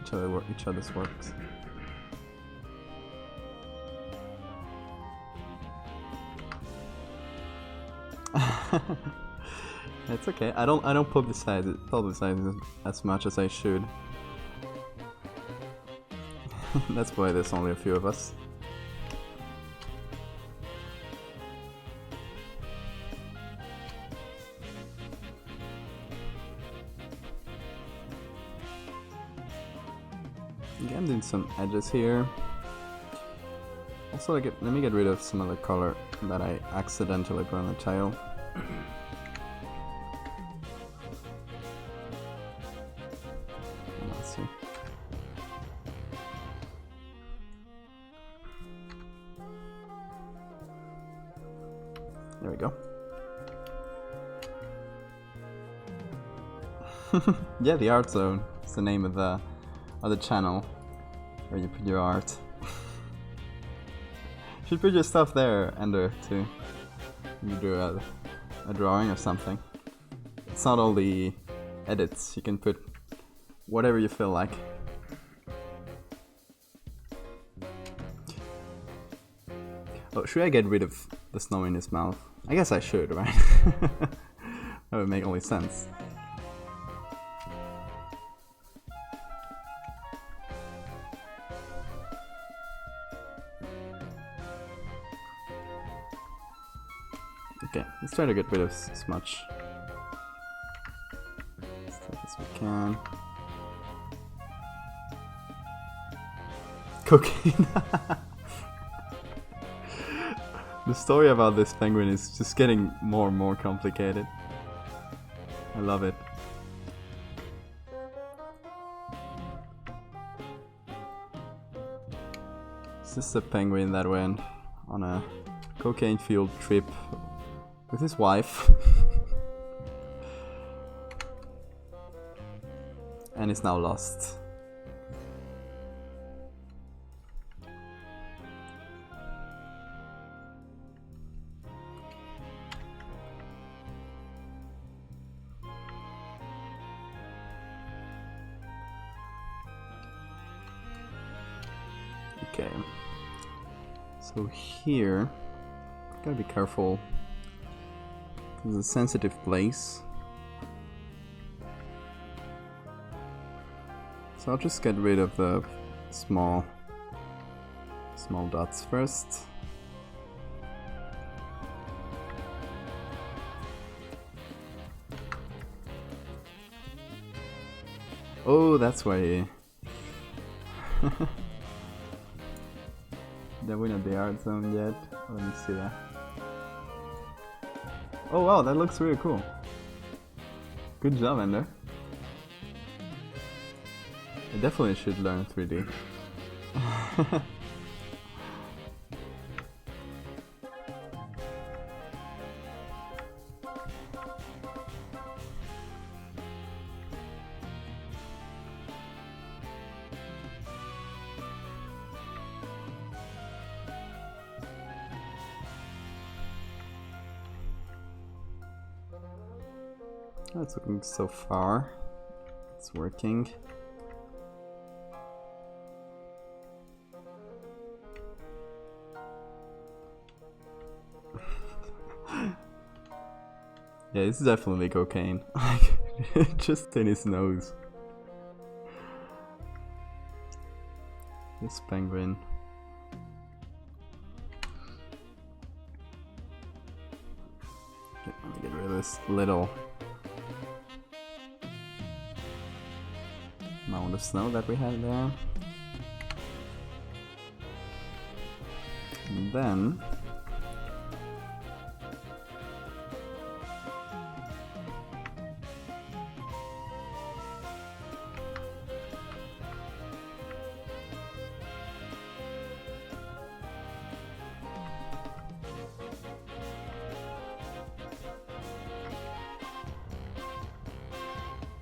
each other's works. It's okay. I don't publicize it as much as I should. That's why there's only a few of us. Okay, I'm doing some edges here. Also, let me get rid of some of the color that I accidentally put on the tail. Let's see. There we go. Yeah, the art zone is the name of the channel where you put your art. You should put your stuff there, Ender, too. You do a drawing or something. It's not all the edits. You can put whatever you feel like. Oh, should I get rid of the snow in his mouth? I guess I should, right? That would make only sense. Okay, let's try to get rid of as much stuff as we can. Cocaine. The story about this penguin is just getting more and more complicated. I love it. It's just a penguin that went on a cocaine field trip with his wife. And is now lost. Okay, so here, gotta be careful. It's a sensitive place. So I'll just get rid of the small dots first. Oh, that's why. That we're not the art zone yet. Let me see that. Oh wow, that looks really cool. Good job, Ender. I definitely should learn 3D. That's looking so far. It's working. Yeah, this is definitely cocaine. Just in his nose. This penguin. Okay, let me get rid of this little amount of snow that we had there. And then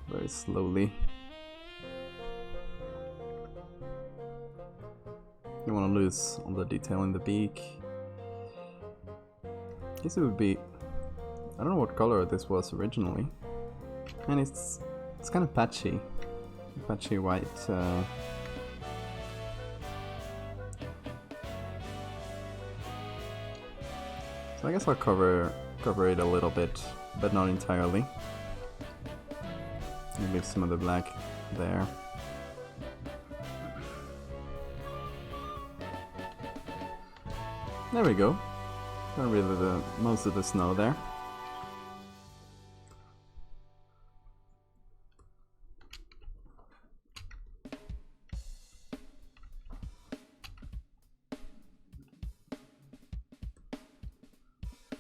very slowly. You want to lose all the detail in the beak. I guess it would be, I don't know what color this was originally, and it's kind of patchy white. So I guess I'll cover it a little bit, but not entirely. And leave some of the black there. There we go. Got rid of most of the snow there.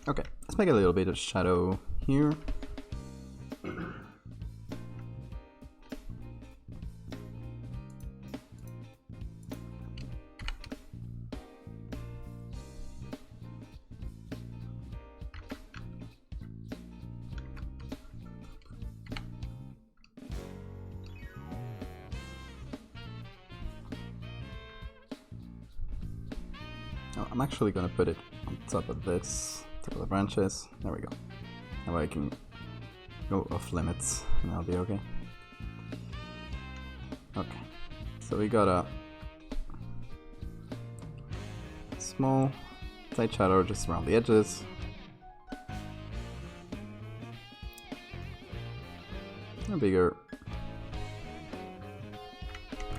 Okay, let's make a little bit of shadow here. Oh, I'm actually gonna put it on top of this, top of the branches. There we go. That way I can go off limits and I'll be okay. Okay, so we got a small tight shadow just around the edges. A bigger.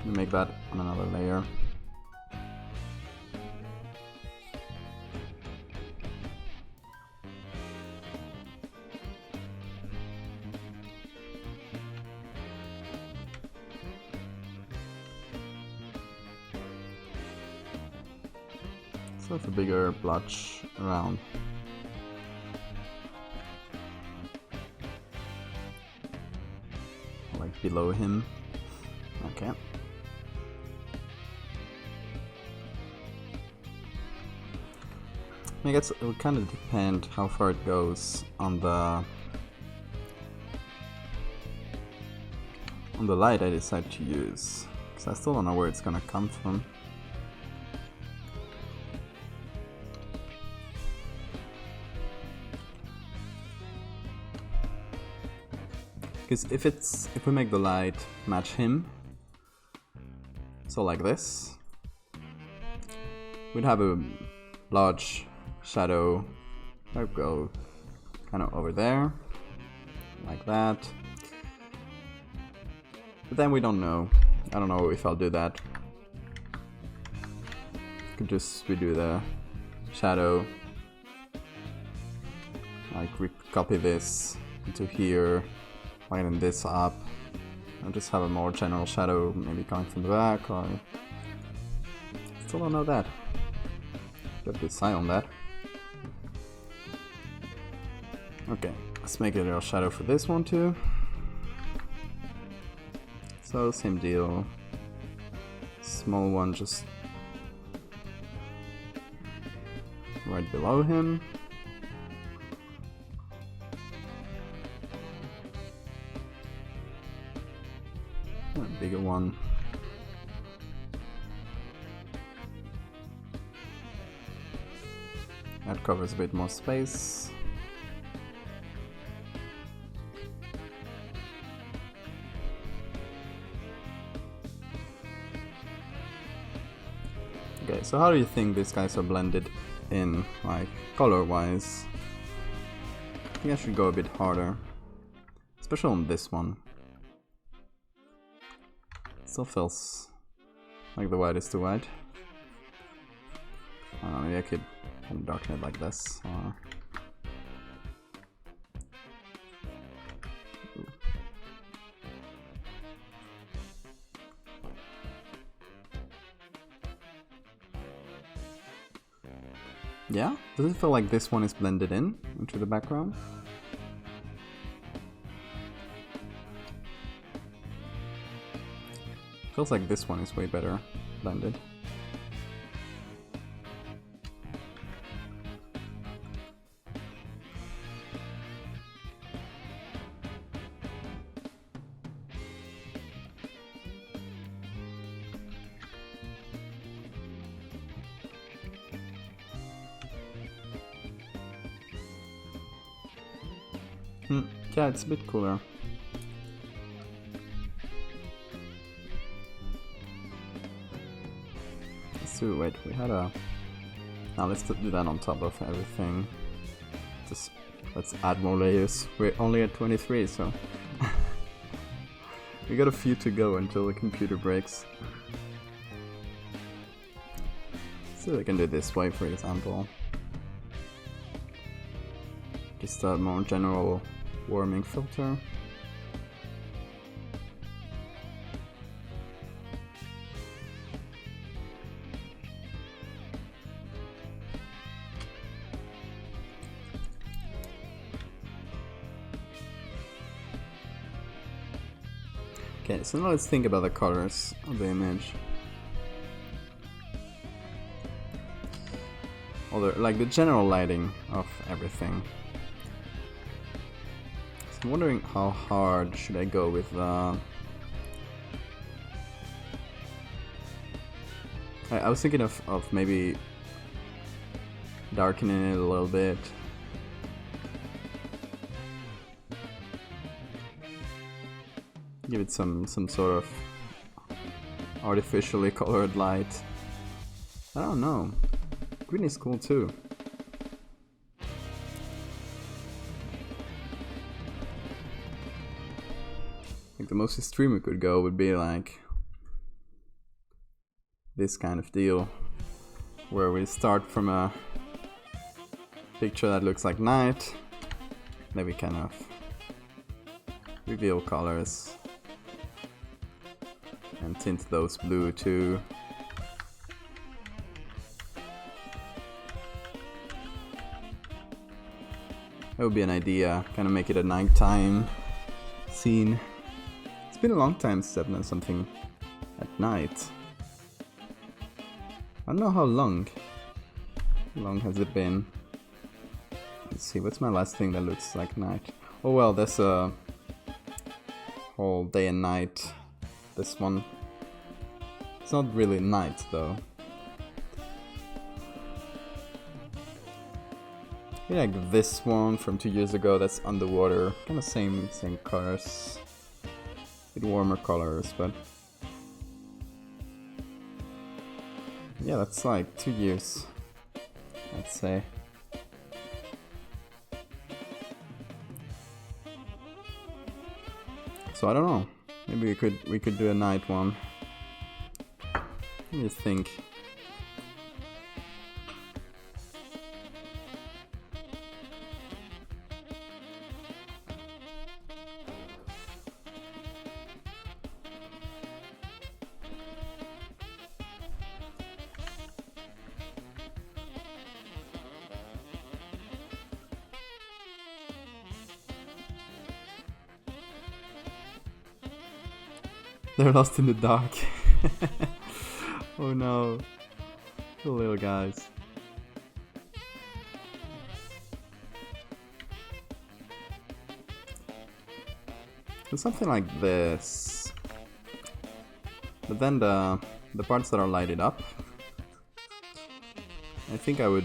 Make that on another layer. So it's a bigger blotch around. Like below him. Okay. I guess it would kind of depend how far it goes on the light I decide to use, because I still don't know where it's gonna come from. Because if we make the light match him, so like this, we'd have a large shadow that would go kind of over there, like that. But then we don't know. I don't know if I'll do that. Could just redo the shadow, like copy this into here, lighten this up, and just have a more general shadow, maybe coming from the back, or still don't know that. Got to decide on that. Okay, let's make a little shadow for this one too. So same deal, small one just right below him. A bigger one. That covers a bit more space. Okay, so how do you think these guys are blended in, like, color-wise? I think I should go a bit harder, especially on this one. Still feels like the white is too white. I don't know, maybe I could kind of darken it like this, or... Yeah? Does it feel like this one is blended in into the background? Feels like this one is way better blended. Yeah, it's a bit cooler. So wait, we had a... Now let's do that on top of everything. Just let's add more layers. We're only at 23, so we got a few to go until the computer breaks. So I can do it this way, for example. Just a more general warming filter. Okay, so now let's think about the colors of the image. Or like the general lighting of everything. So I'm wondering how hard should I go with I was thinking of maybe darkening it a little bit. Give it some sort of artificially colored light. I don't know. Green is cool too. Like the most extreme we could go would be like this kind of deal, where we start from a picture that looks like night, then we kind of reveal colors and tint those blue too. That would be an idea, kind of make it a nighttime scene. It's been a long time since I've done something at night. I don't know how long. How long has it been? Let's see, what's my last thing that looks like night? Oh well, there's a whole day and night. This one. It's not really night though. I like this one from 2 years ago, that's underwater. Kind of same colors. Bit warmer colors, but yeah, that's like 2 years, I'd say. So I don't know. Maybe we could do a night one. What do you think? They're lost in the dark. Oh no. The little guys. So something like this. But then the parts that are lighted up, I think I would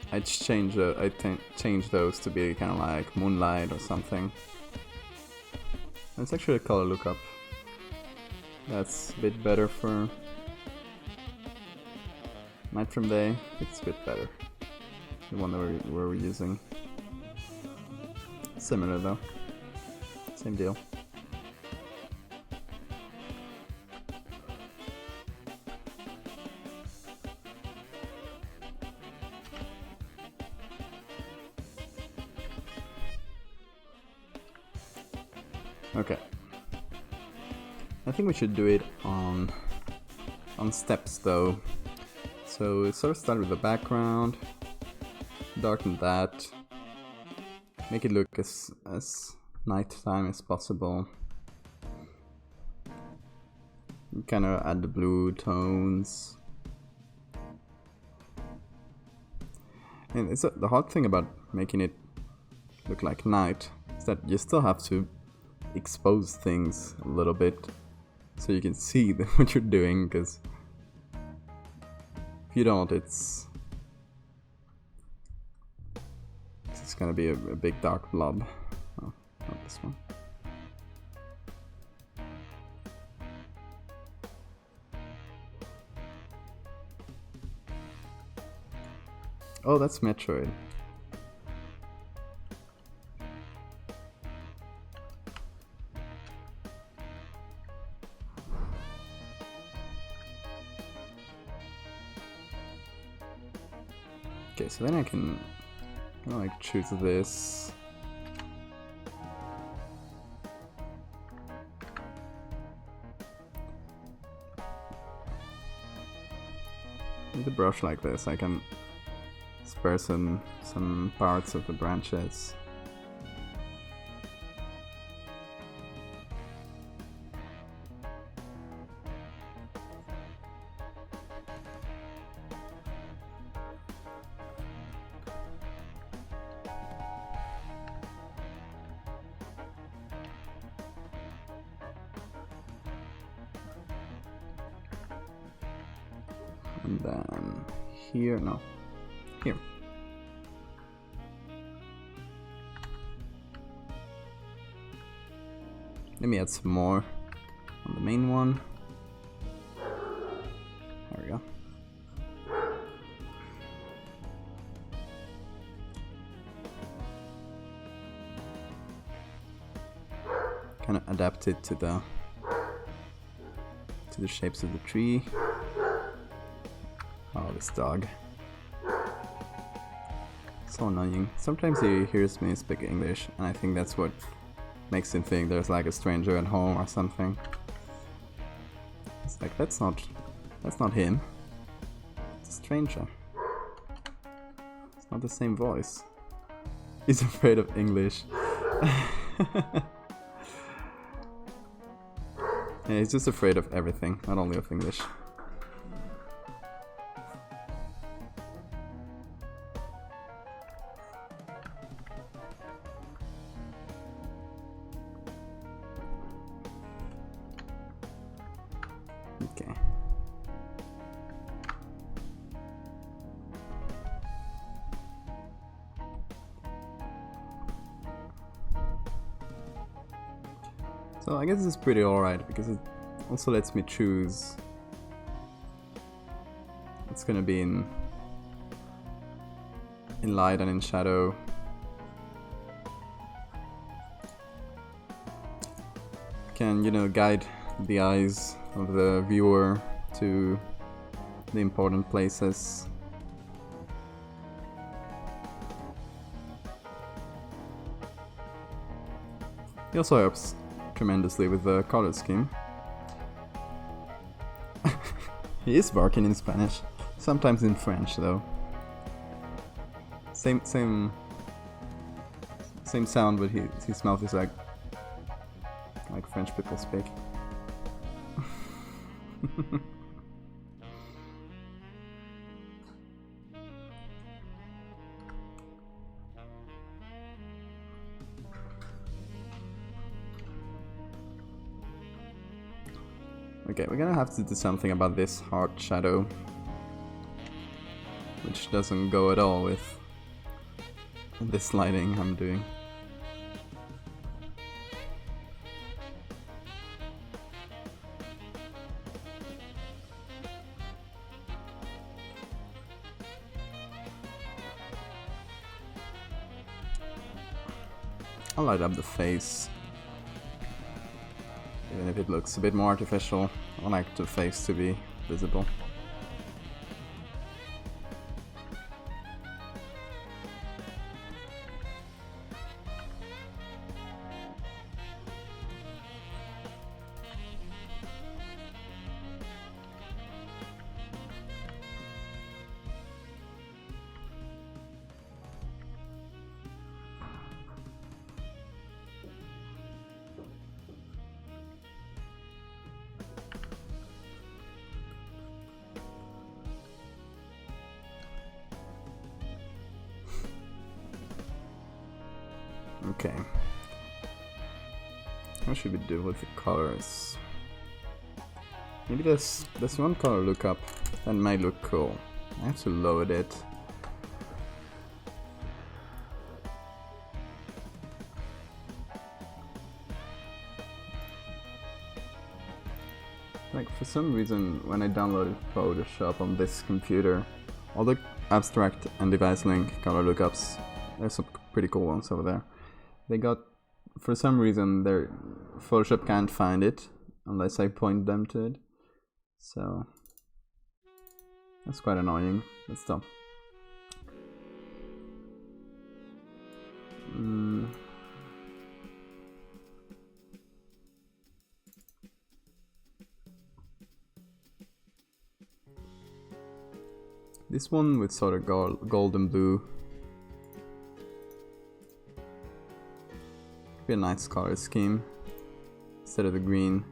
I'd change those to be kind of like moonlight or something. It's actually a color lookup. That's a bit better for night from day. It's a bit better. The one that we're using. Similar though. Same deal. Okay. I think we should do it on steps though. So we sort of start with the background, darken that, make it look as nighttime as possible. Kind of add the blue tones. And it's the hard thing about making it look like night is that you still have to expose things a little bit so you can see what you're doing, because if you don't, it's gonna be a big dark blob. Oh, not this one. Oh, that's Metroid. Okay, so then I can like choose this. With a brush like this, I can spare some parts of the branches. And then here, no, here. Let me add some more on the main one. There we go. Kind of adapt it to the shapes of the tree. Oh, this dog. So annoying. Sometimes he hears me speak English, and I think that's what makes him think there's like a stranger at home or something. It's like, that's not him. It's a stranger. It's not the same voice. He's afraid of English. Yeah, he's just afraid of everything, not only of English. Okay. So I guess it's pretty alright because it also lets me choose. It's gonna be in light and in shadow. Can, you know, guide the eyes of the viewer to the important places. He also helps tremendously with the color scheme. He is barking in Spanish, sometimes in French though. Same sound, but his mouth is like French people speak. Okay, we're gonna have to do something about this hard shadow, which doesn't go at all with this lighting I'm doing. I'll light up the face. Even if it looks a bit more artificial, I like the face to be visible. Okay. What should we do with the colors? Maybe there's one color lookup that might look cool. I have to load it. Like, for some reason, when I downloaded Photoshop on this computer, all the abstract and device link color lookups, there's some pretty cool ones over there. They got, for some reason, Photoshop can't find it unless I point them to it. So that's quite annoying. Let's stop. This one with sort of gold and blue. Be a nice color scheme instead of the green.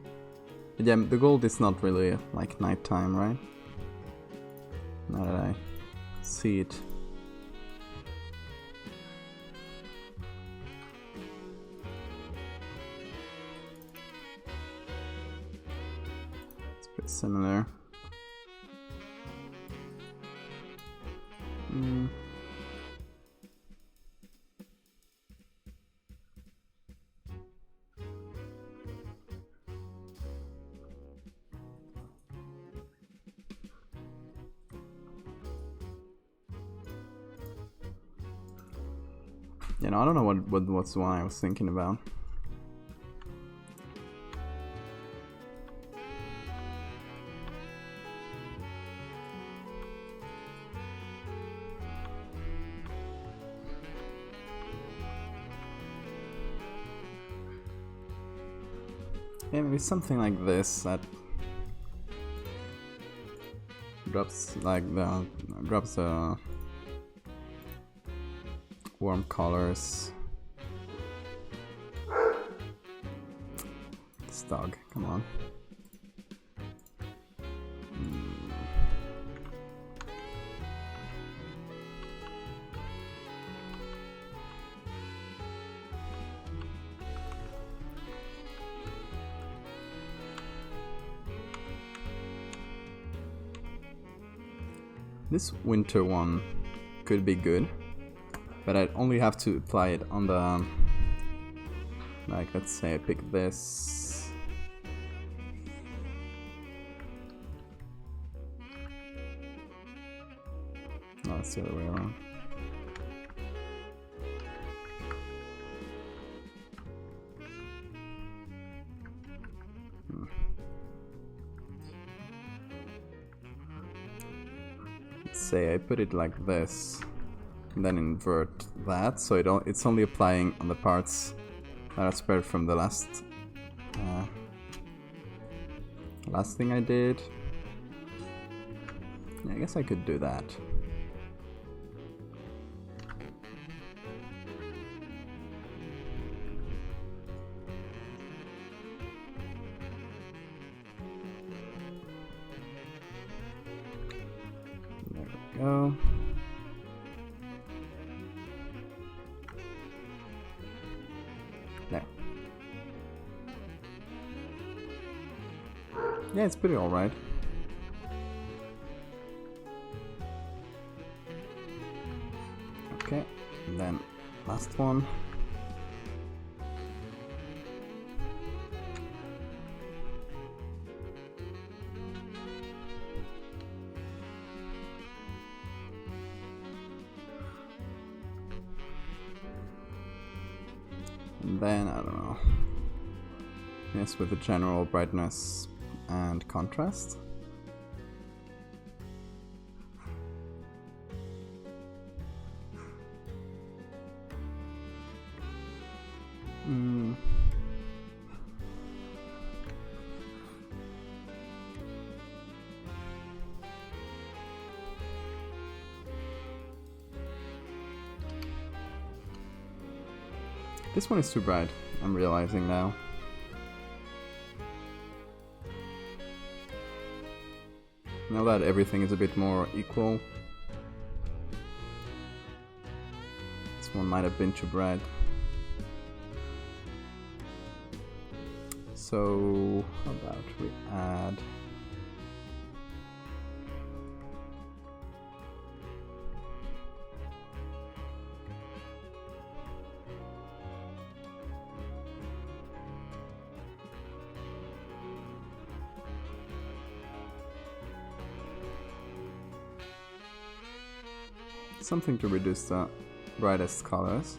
But yeah, the gold is not really like nighttime, right? Now that I see it. It's pretty similar. You know, I don't know what's the one I was thinking about. Yeah, maybe something like this that drops the warm colors. This dog, come on. This winter one could be good, but I'd only have to apply it on the, like, let's say I pick this. No, it's the other way around. Say I put it like this, and then invert that, so it's only applying on the parts that are spread from the last thing I did. Yeah, I guess I could do that. Go. There. Yeah, it's pretty alright. Okay, and then last one. And then, I don't know. Yes, with the general brightness and contrast. This one is too bright, I'm realizing now. Now that everything is a bit more equal, this one might have been too bright. So, how about we add... something to reduce the brightest colors.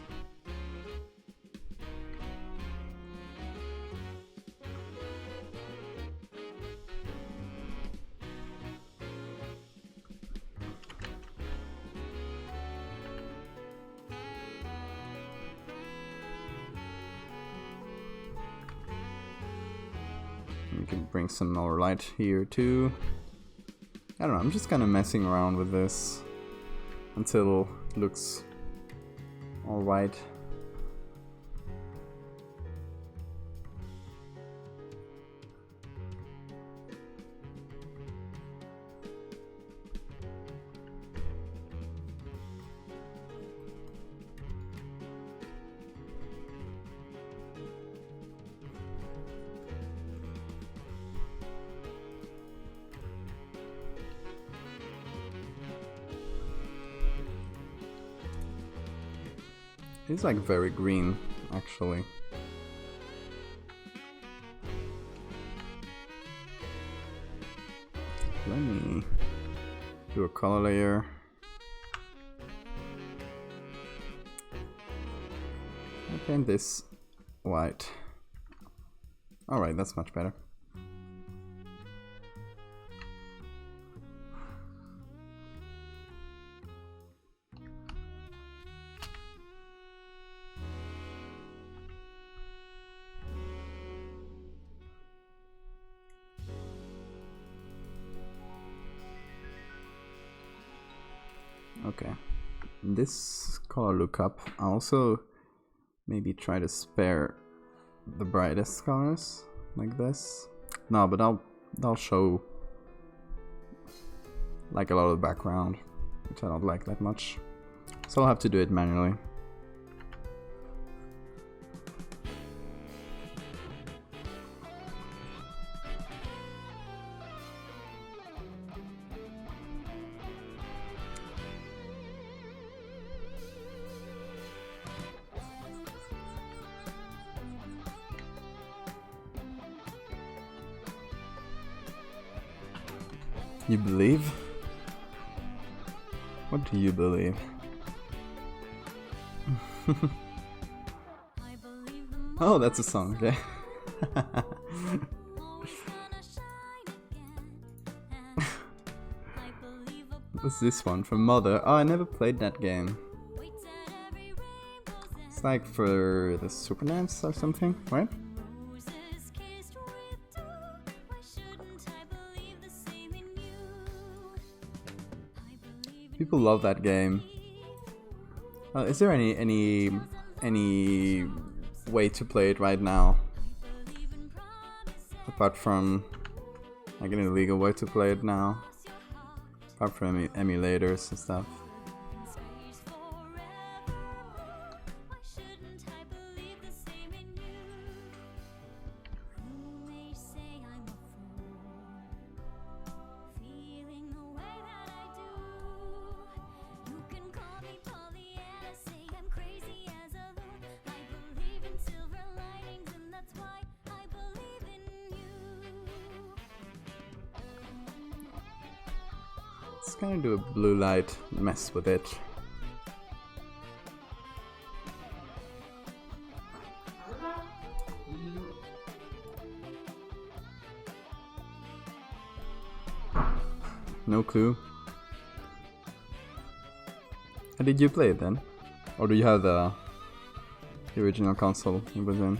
We can bring some more light here too. I don't know, I'm just kind of messing around with this until it looks alright. It's like very green, actually. Let me do a color layer. I paint this white. Alright, that's much better. Okay, this color lookup, I'll also maybe try to spare the brightest colors like this. No, but I'll show like a lot of the background, which I don't like that much. So I'll have to do it manually. You believe? What do you believe? Oh, that's a song, okay. What's this one? From Mother? Oh, I never played that game. It's like for the Super NES or something, right? People love that game. Is there any way to play it right now? Apart from like an illegal way to play it now? Apart from emulators and stuff. Let's kind of do a blue light mess with it. No clue. How did you play it then? Or do you have the original console it was in?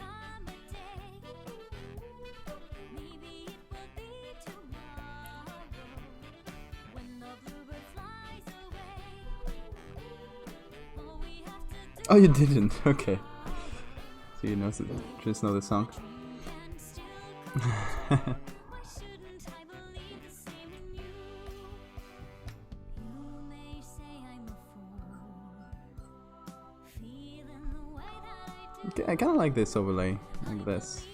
Oh, you didn't? Okay. So you know, just know the song. I kind of like this overlay, like this.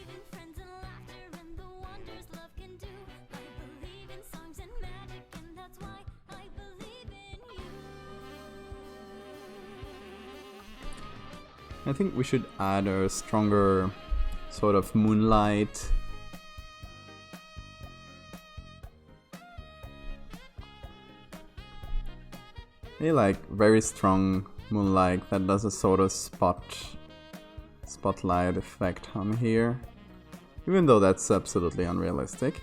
I think we should add a stronger sort of moonlight. Maybe like very strong moonlight that does a sort of spotlight effect on here. Even though that's absolutely unrealistic.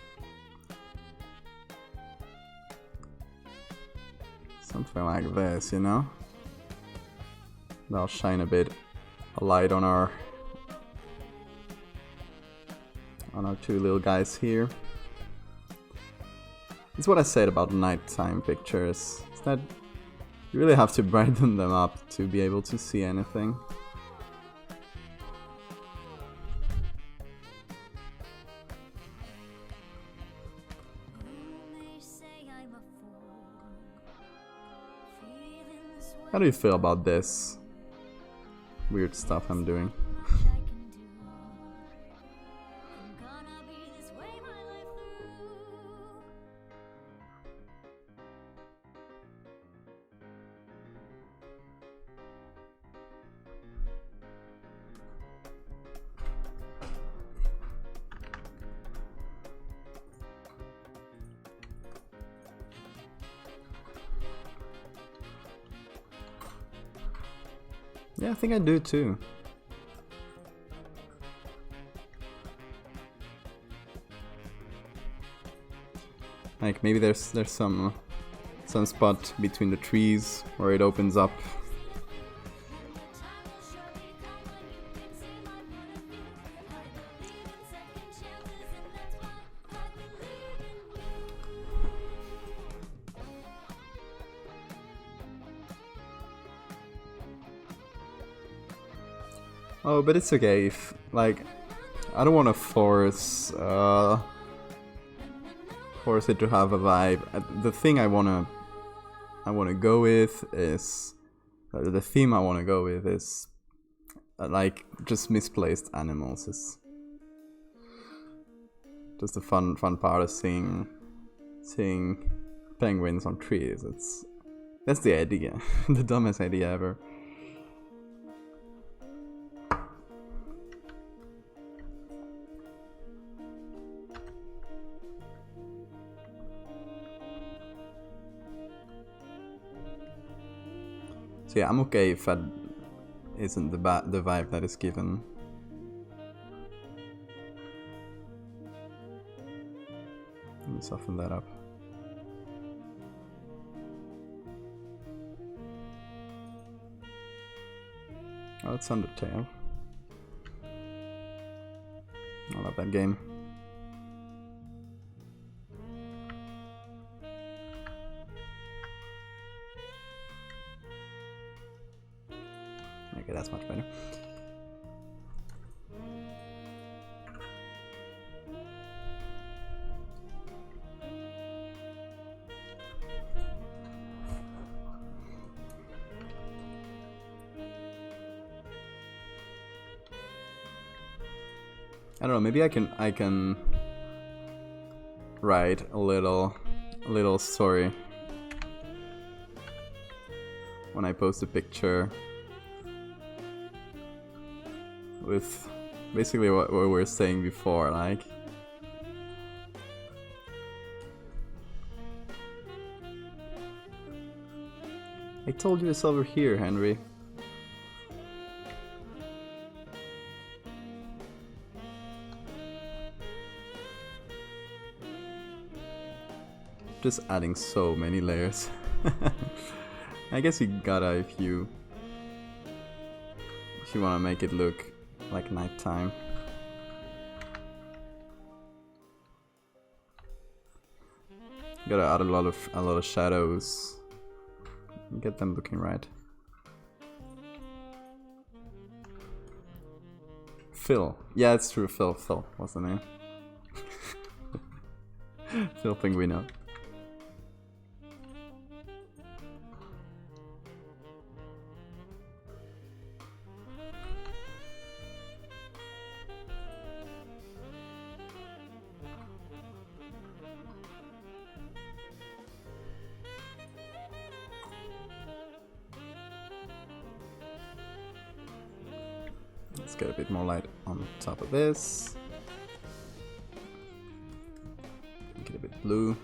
Something like this, you know? That'll shine a bit of light on our two little guys here. It's what I said about nighttime pictures. It's that you really have to brighten them up to be able to see anything. How do you feel about this weird stuff I'm doing? Yeah, I think I do too. Like maybe there's some spot between the trees where it opens up. Oh, but it's okay if, like, I don't want to force it to have a vibe. The thing I wanna go with is the theme I wanna go with is like just misplaced animals. Is just the fun part of seeing penguins on trees. That's the idea, the dumbest idea ever. So yeah, I'm okay if that isn't the vibe that is given. Let me soften that up. Oh, it's Undertale. I love that game. Okay, that's much better. I don't know, maybe I can write a little story when I post a picture with basically what we were saying before, like I told you it's over here, Henry. Just adding so many layers. I guess you gotta if you wanna make it look like nighttime. You gotta add a lot of shadows. Get them looking right. Phil. Yeah, it's true. Phil. What's the name? Phil Pinguino. Let's get a bit more light on top of this. Make it a bit blue.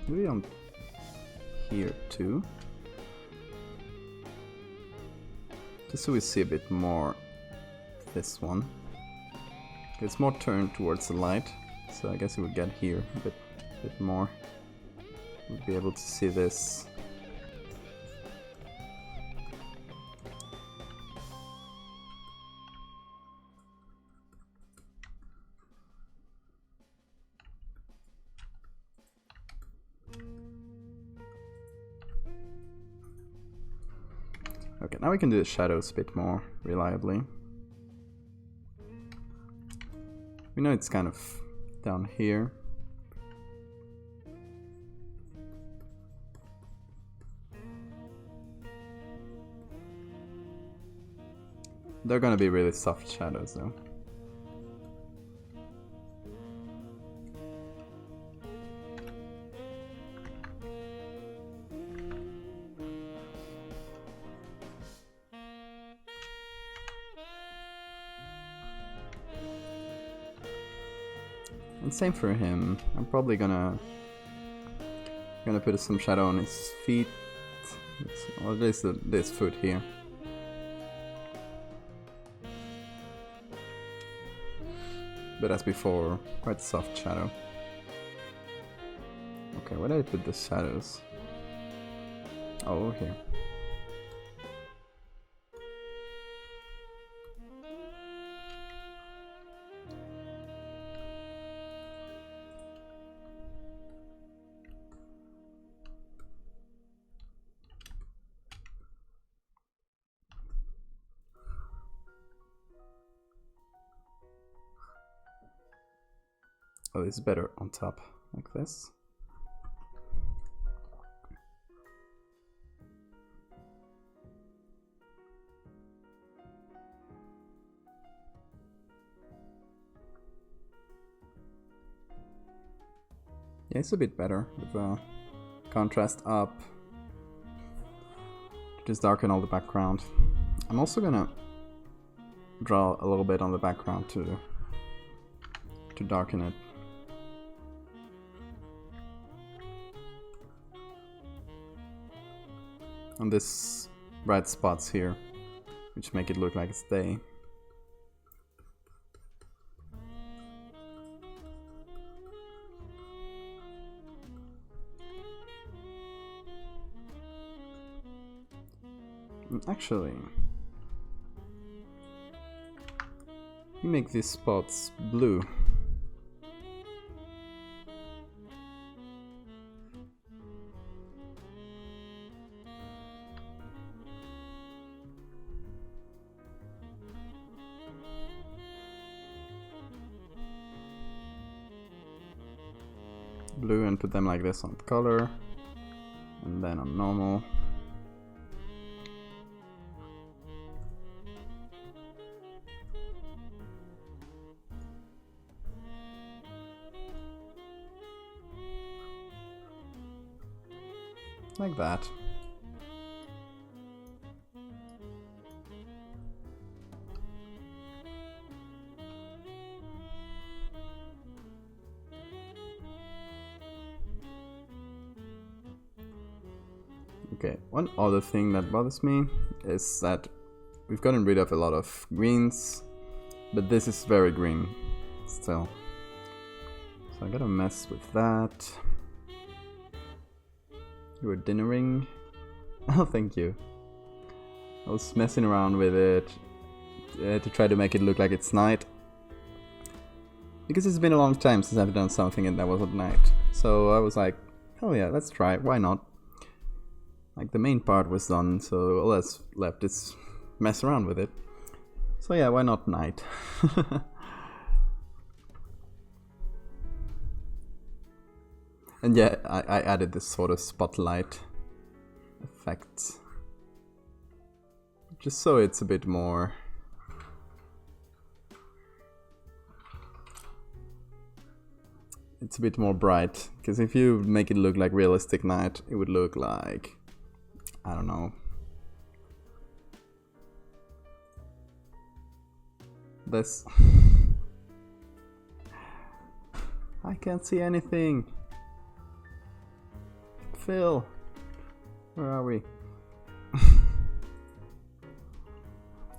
Maybe on here too. Just so we see a bit more this one. It's more turned towards the light, so I guess it would get here a bit more. We'll be able to see this. Okay, now we can do the shadows a bit more reliably. We know it's kind of down here. They're gonna be really soft shadows though. And same for him. I'm probably gonna put some shadow on his feet, or at least this foot here. But as before, quite soft shadow. Okay, where did I put the shadows? Oh, over here. Oh, it's better on top, like this. Yeah, it's a bit better with the contrast up. just darken all the background. I'm also gonna draw a little bit on the background to darken it. And this bright spots here, which make it look like it's day. Actually, you make these spots blue. Blue, and put them like this on color, and then on normal. Like that. Okay, one other thing that bothers me is that we've gotten rid of a lot of greens, but this is very green still. So I gotta mess with that. You were dinnering? Oh, thank you. I was messing around with it to try to make it look like it's night. Because it's been a long time since I've done something that was at night. So I was like, oh yeah, let's try it, why not? Like the main part was done, so all that's left is mess around with it. So yeah, why not night? And yeah, I added this sort of spotlight effect. Just so it's a bit more... It's a bit more bright. Because if you make it look like realistic night, it would look like... I don't know. This... I can't see anything. Phil, where are we?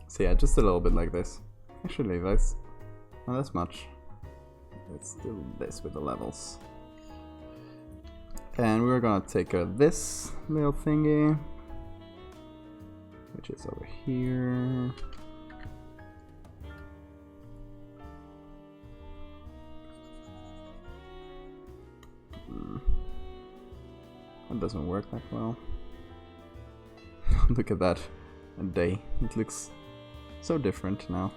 So yeah, just a little bit like this. Actually, that's not as much. Let's do this with the levels. And we're gonna take this little thingy, which is over here. That doesn't work that well. Look at that, a day. It looks so different now.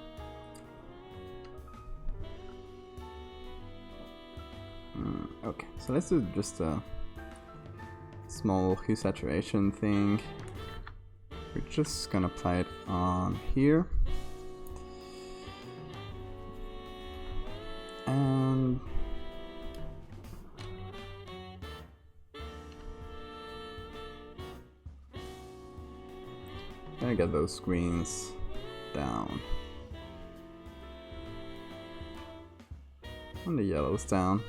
Okay, so let's do just a small hue saturation thing. We're just gonna apply it on here. And gonna get those greens down. And the yellows down.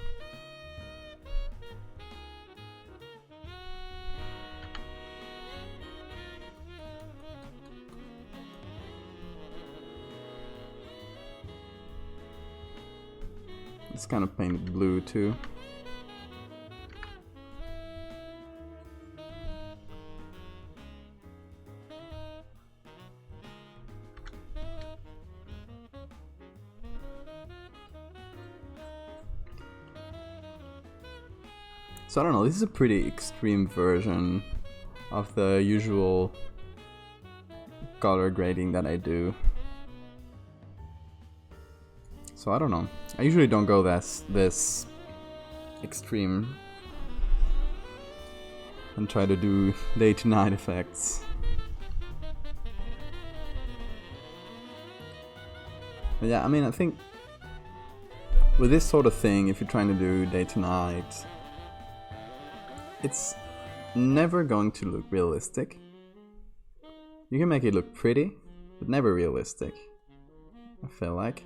It's kind of painted blue too. So I don't know, this is a pretty extreme version of the usual color grading that I do. So I don't know. I usually don't go this extreme and try to do day to night effects. But yeah, I mean, I think with this sort of thing, if you're trying to do day to night, it's never going to look realistic. You can make it look pretty, but never realistic, I feel like.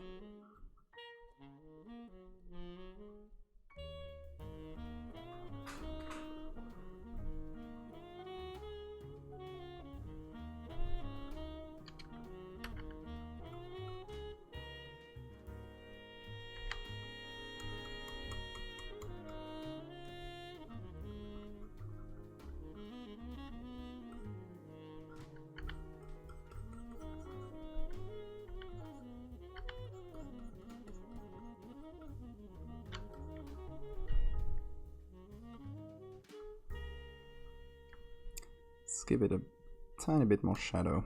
Let's give it a tiny bit more shadow.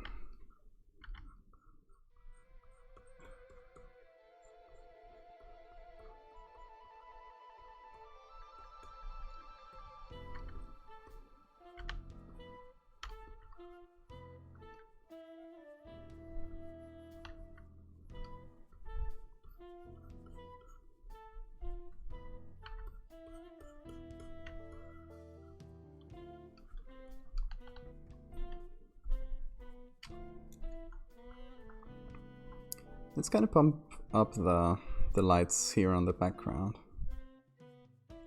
Let's kind of pump up the lights here on the background.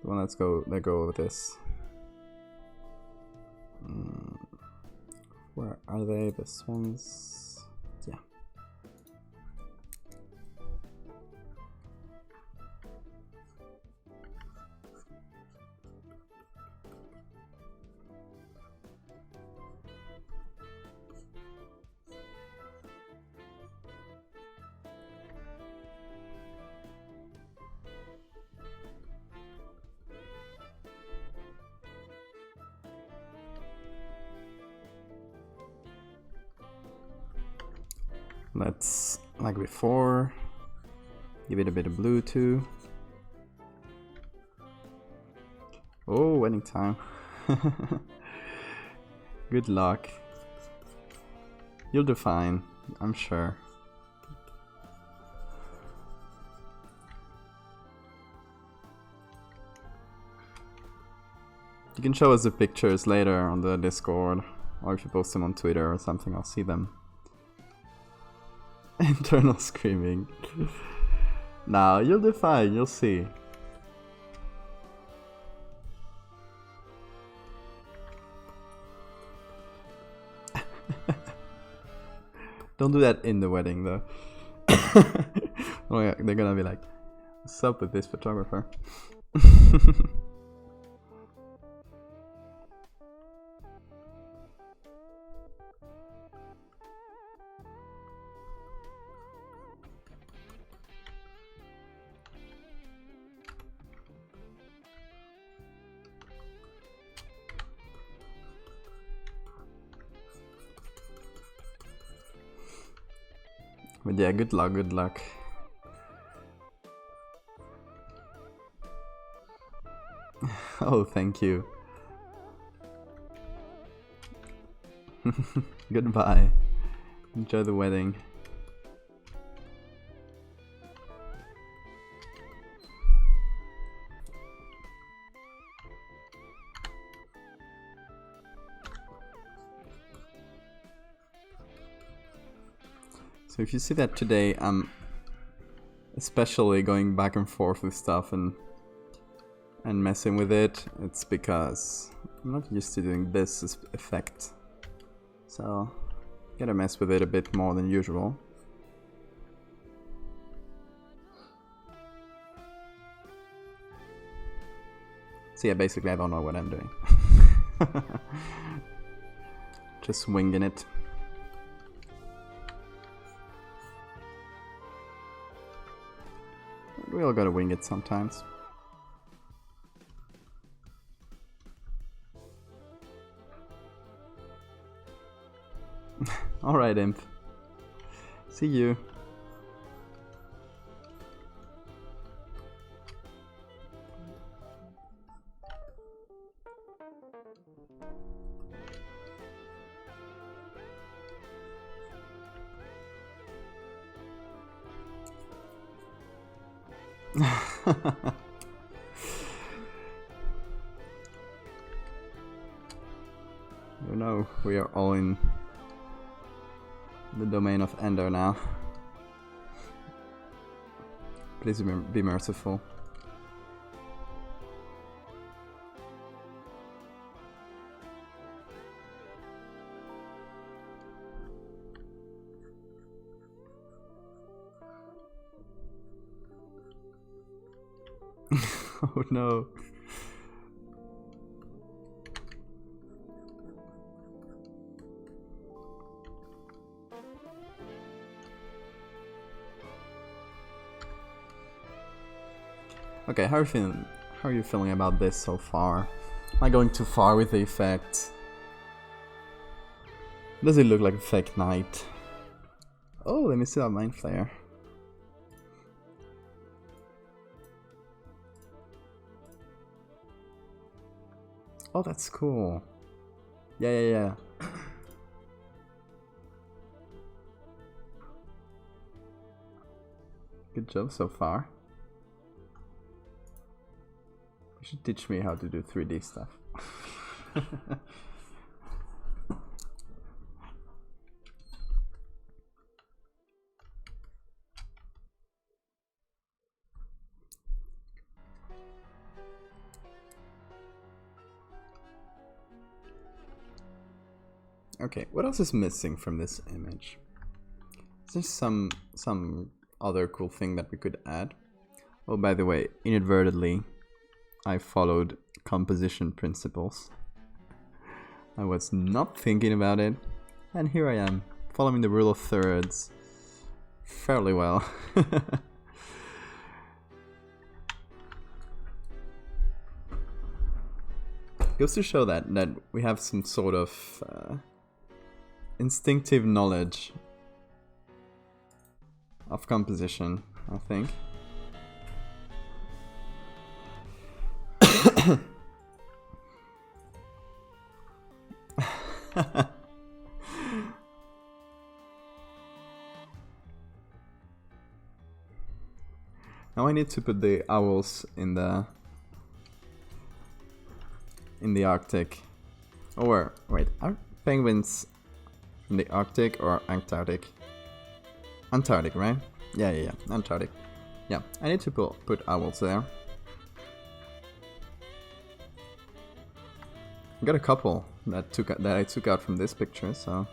The one that go over this. Where are they? This one's, yeah. Let's, like before, give it a bit of blue too. Oh, wedding time. Good luck. You'll do fine, I'm sure. You can show us the pictures later on the Discord, or if you post them on Twitter or something, I'll see them. Internal screaming. Now you'll do fine, you'll see. Don't do that in the wedding though. Oh yeah, they're gonna be like, what's up with this photographer? But yeah, good luck, good luck. Oh, thank you. Goodbye. Enjoy the wedding. So if you see that today, I'm especially going back and forth with stuff and messing with it, it's because I'm not used to doing this effect. So gotta mess with it a bit more than usual. So yeah, basically I don't know what I'm doing. Just winging it. We all gotta wing it sometimes. Alright, Imp. See you. You know, we are all in the domain of Ender now. Please be merciful. Oh no. Okay, how are you feeling? How are you feeling about this so far? Am I going too far with the effect? Does it look like a fake knight? Oh, let me see that mind flare. Oh, that's cool. Yeah. Good job so far. You should teach me how to do 3D stuff. Okay, what else is missing from this image? Is there some other cool thing that we could add? Oh, by the way, inadvertently, I followed composition principles. I was not thinking about it, and here I am, following the rule of thirds fairly well. Goes to show that we have some sort of instinctive knowledge of composition, I think. Now I need to put the owls in the Arctic. Or wait, are penguins in the Arctic or Antarctic? Antarctic, right? Yeah, Antarctic. Yeah, I need to put owls there. I got a couple that I took out from this picture, so.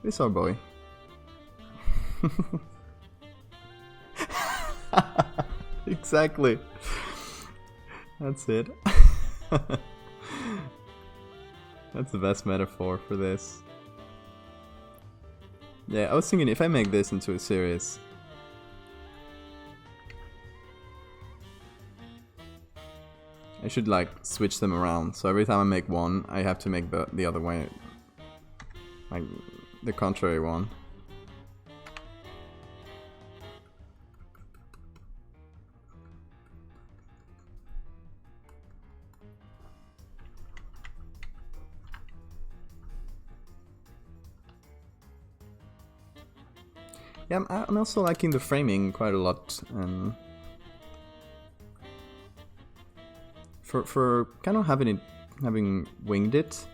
This our boy. Exactly. That's it. That's the best metaphor for this. Yeah, I was thinking if I make this into a series, I should like switch them around. So every time I make one, I have to make the other way, like the contrary one. Yeah, I'm also liking the framing quite a lot. For kind of having winged it,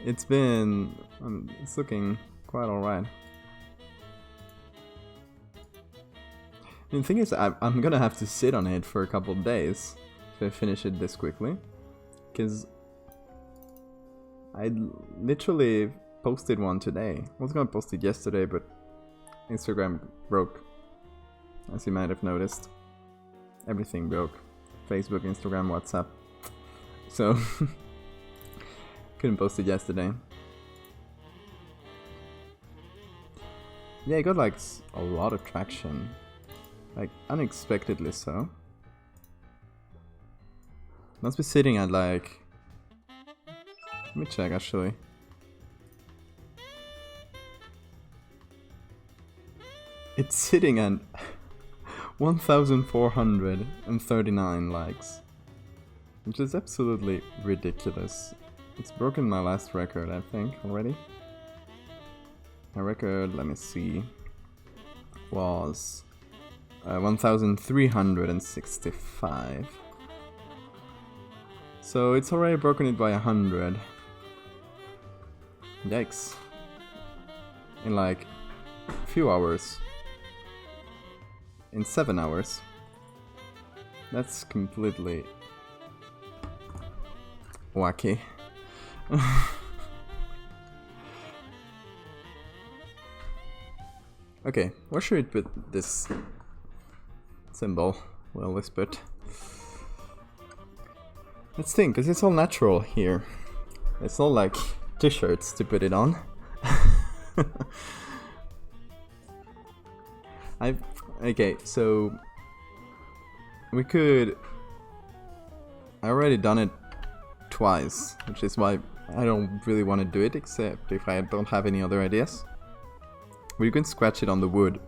it's looking quite alright. The thing is, I'm gonna have to sit on it for a couple of days if I finish it this quickly, because I literally posted one today. I was gonna post it yesterday, but Instagram broke, as you might have noticed. Everything broke. Facebook, Instagram, WhatsApp. So couldn't post it yesterday. Yeah, it got like a lot of traction, like unexpectedly so. Must be sitting at like, let me check actually. It's sitting at 1,439 likes, which is absolutely ridiculous. It's broken my last record, I think, already. My record, let me see, was 1,365. So it's already broken it by 100. Yikes. In like a few hours. In 7 hours. That's completely wacky. Okay, where should we put this symbol? Well, let's put... Let's think, because it's all natural here. It's not like t-shirts to put it on. Okay, so... We could... I already done it twice, which is why I don't really want to do it, except if I don't have any other ideas. But you can scratch it on the wood.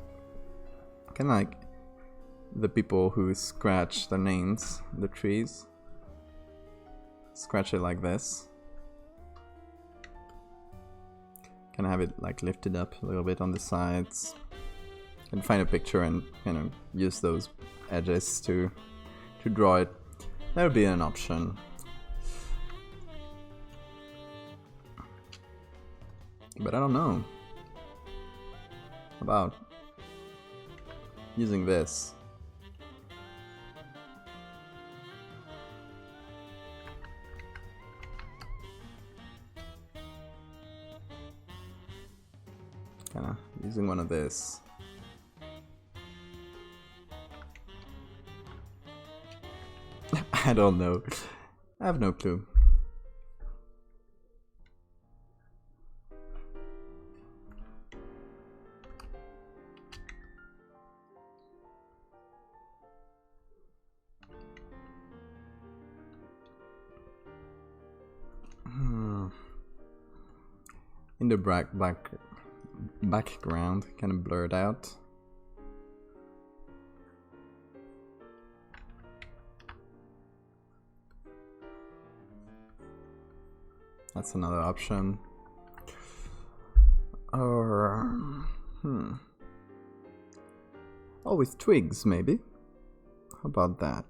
Kind of like the people who scratch their names, the trees. Scratch it like this. Kind of have it like lifted up a little bit on the sides. And find a picture and kind of use those edges to draw it. That would be an option. But I don't know. About using this. Kinda using one of this. I don't know. I have no clue. In the background, kind of blurred out. That's another option. Or oh, with twigs maybe. How about that?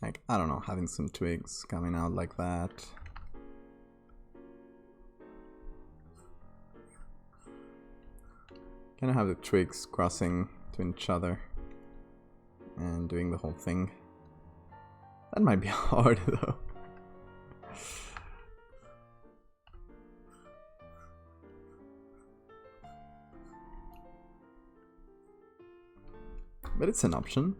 Like, I don't know, having some twigs coming out like that. Kind of have the twigs crossing to each other and doing the whole thing. That might be hard though. But it's an option.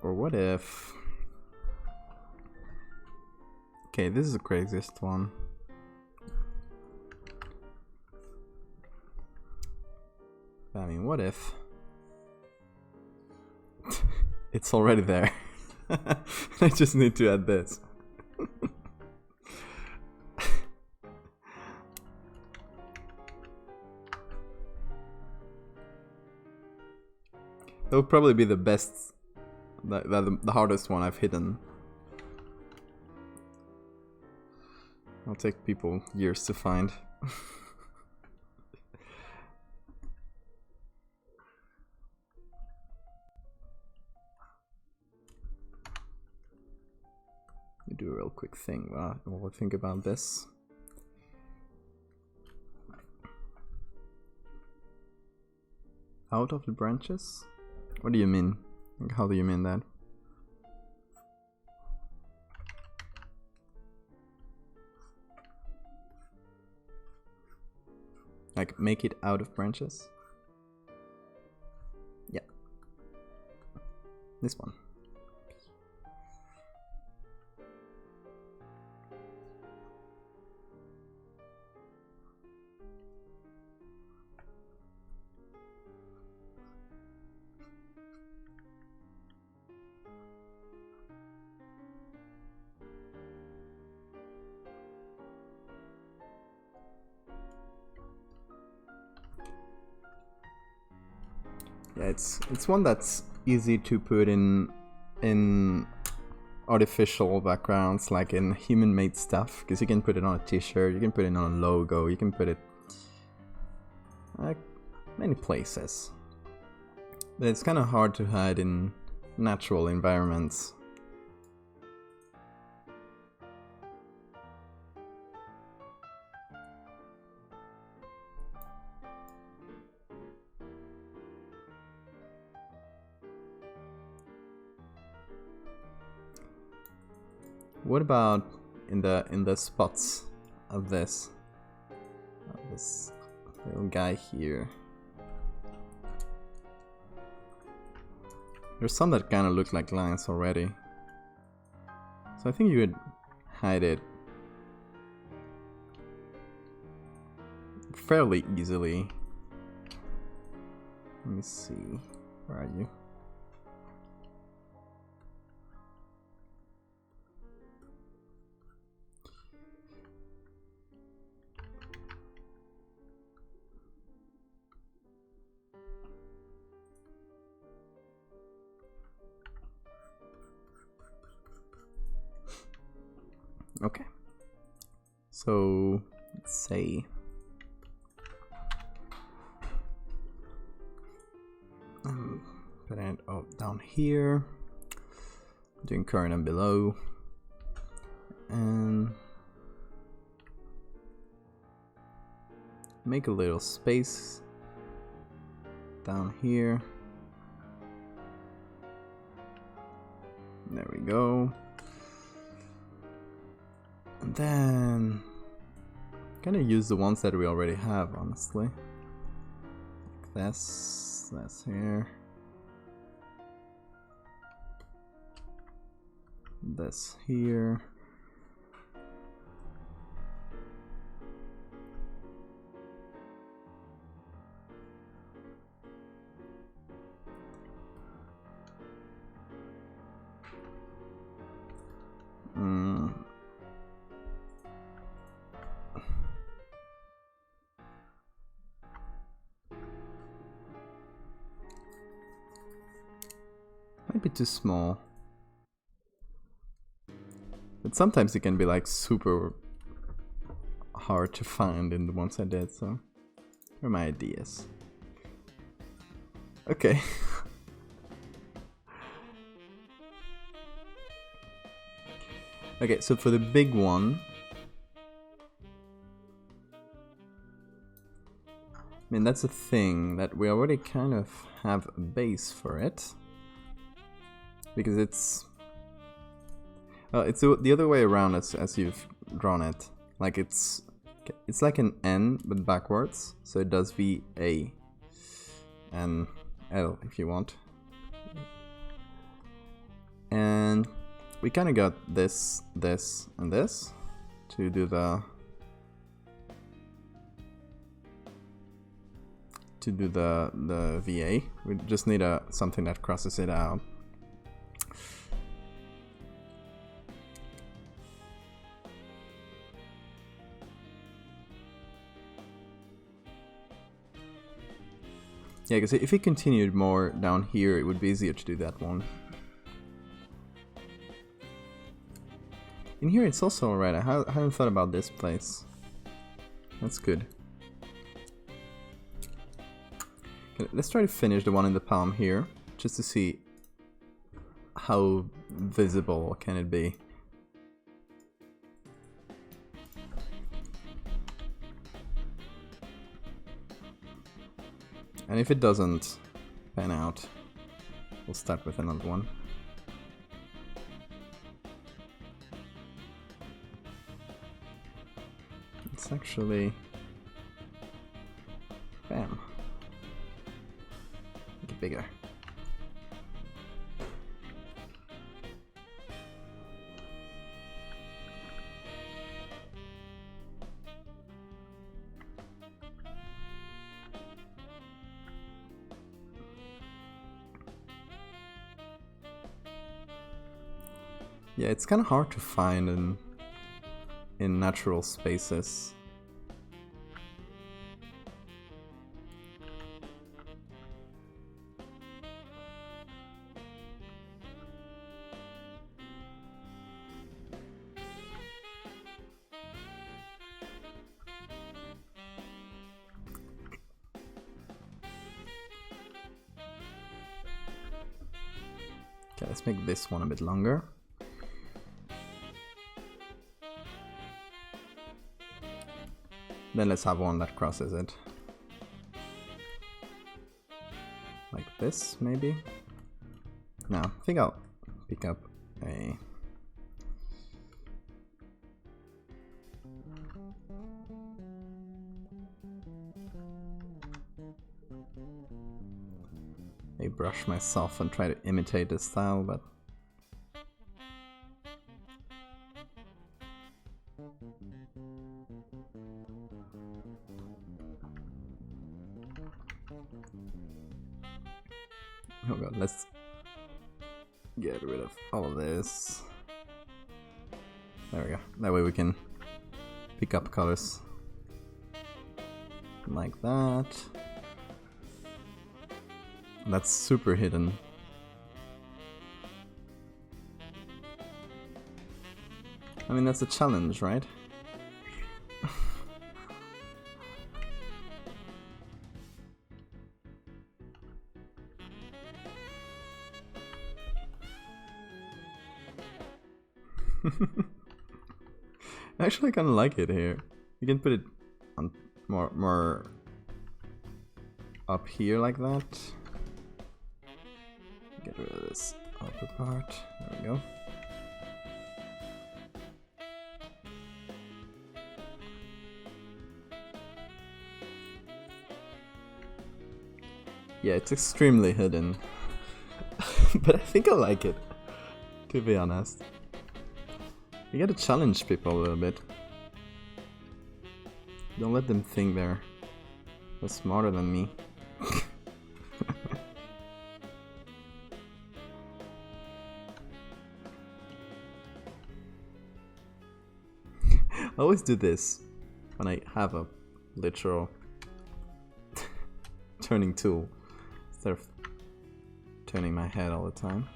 Or what if... Okay, this is the craziest one. I mean, what if... It's already there. I just need to add this. That would probably be the best... the hardest one I've hidden. It'll take people years to find. Let me do a real quick thing while I think about this. Out of the branches? What do you mean? How do you mean that? Like, make it out of branches? Yeah. This one. Yeah, it's one that's easy to put in artificial backgrounds, like in human-made stuff, because you can put it on a t-shirt, you can put it on a logo, you can put it many places. But it's kind of hard to hide in natural environments. What about in the spots of this little guy here? There's some that kind of look like lines already, so I think you could hide it fairly easily. Let me see, where are you? Okay, so let's say put it down here, doing current and below, and make a little space down here. There we go. And then gonna use the ones that we already have, honestly. Like this here. This here. Might be too small. But sometimes it can be like super hard to find in the ones I did, so here are my ideas. Okay. Okay, so for the big one, I mean, that's a thing that we already kind of have a base for it. Because it's the other way around as you've drawn it. Like it's like an N but backwards, so it does V A and L if you want. And we kind of got this, and this to do the VA. We just need something that crosses it out. Yeah, because if it continued more down here, it would be easier to do that one. In here it's also alright. I haven't thought about this place. That's good. Okay, let's try to finish the one in the palm here, just to see how visible can it be. And if it doesn't pan out, we'll start with another one. It's actually... bam. Make it bigger. Yeah, it's kind of hard to find in natural spaces. Okay, let's make this one a bit longer. Then let's have one that crosses it. Like this, maybe? No, I think I'll pick up a... I brush myself and try to imitate the style, but... Oh god, let's get rid of all of this. There we go. That way we can pick up colors like that. That's super hidden. I mean, that's a challenge, right? Actually, I kind of like it here. You can put it on more up here like that. Get rid of this upper part. There we go. Yeah, it's extremely hidden. But I think I like it, to be honest. You gotta challenge people a little bit. Don't let them think they're smarter than me. I always do this when I have a literal turning tool instead of turning my head all the time.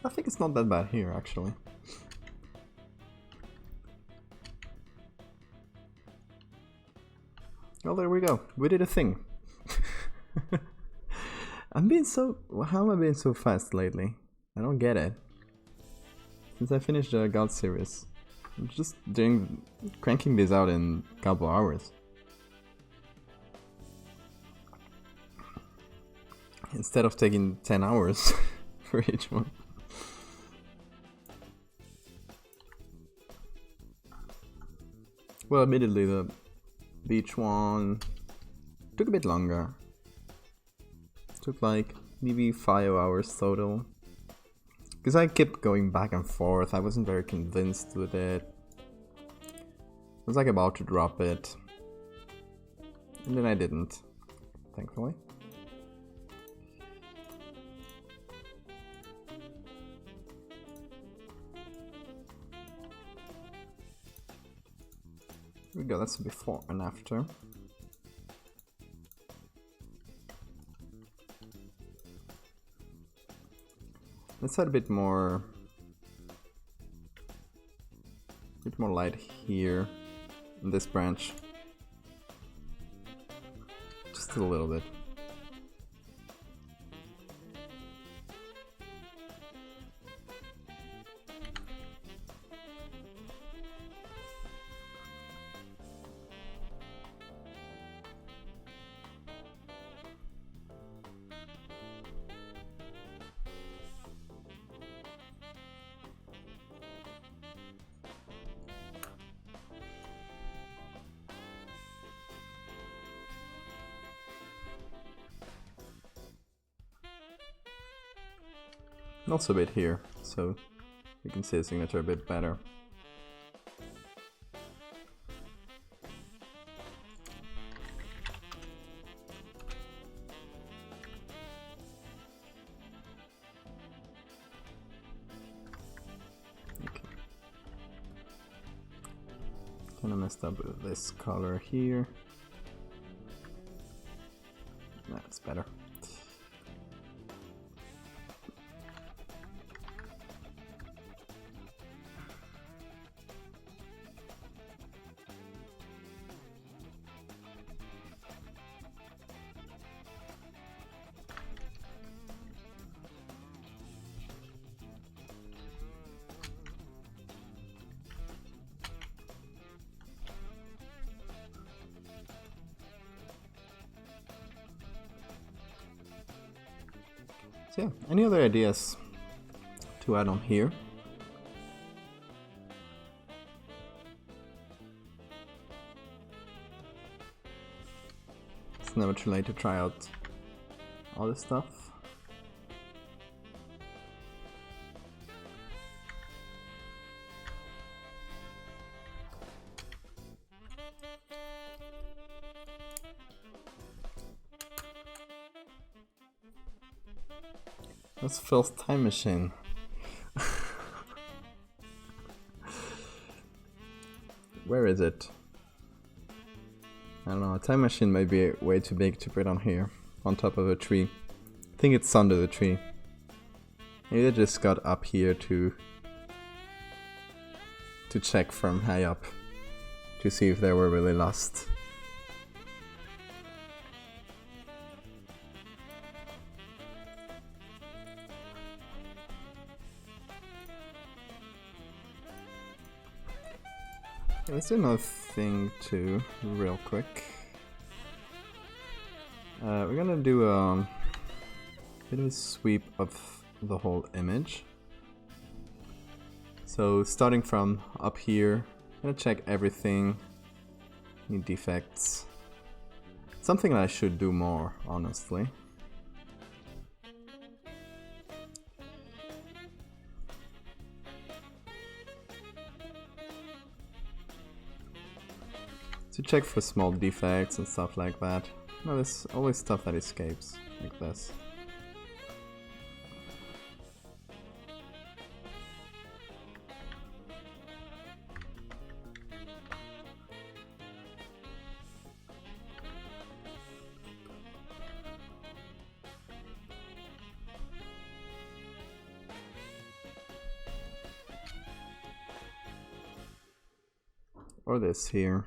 I think it's not that bad here, actually. Oh, there we go. We did a thing. I'm being so... How am I being so fast lately? I don't get it. Since I finished the God series, I'm just cranking this out in a couple hours. Instead of taking 10 hours for each one. Well, admittedly, the beach one took a bit longer. Took like maybe 5 hours total. Because I kept going back and forth, I wasn't very convinced with it. I was like about to drop it. And then I didn't, thankfully. Here we go, that's a before and after. Let's add a bit more light here in this branch. Just a little bit. Also a bit here, so you can see the signature a bit better. Okay. Kind of messed up with this color here. That's better. So yeah, any other ideas to add on here? It's never too late to try out all this stuff. That's Phil's time machine. Where is it? I don't know, a time machine may be way too big to put on here, on top of a tree. I think it's under the tree. Maybe I just got up here to check from high up, to see if they were really lost. Let's do another thing too, real quick. We're gonna do a bit of a sweep of the whole image. So starting from up here, I'm gonna check everything, any defects. Something that I should do more, honestly. To check for small defects and stuff like that. No, there's always stuff that escapes, like this. Or this here.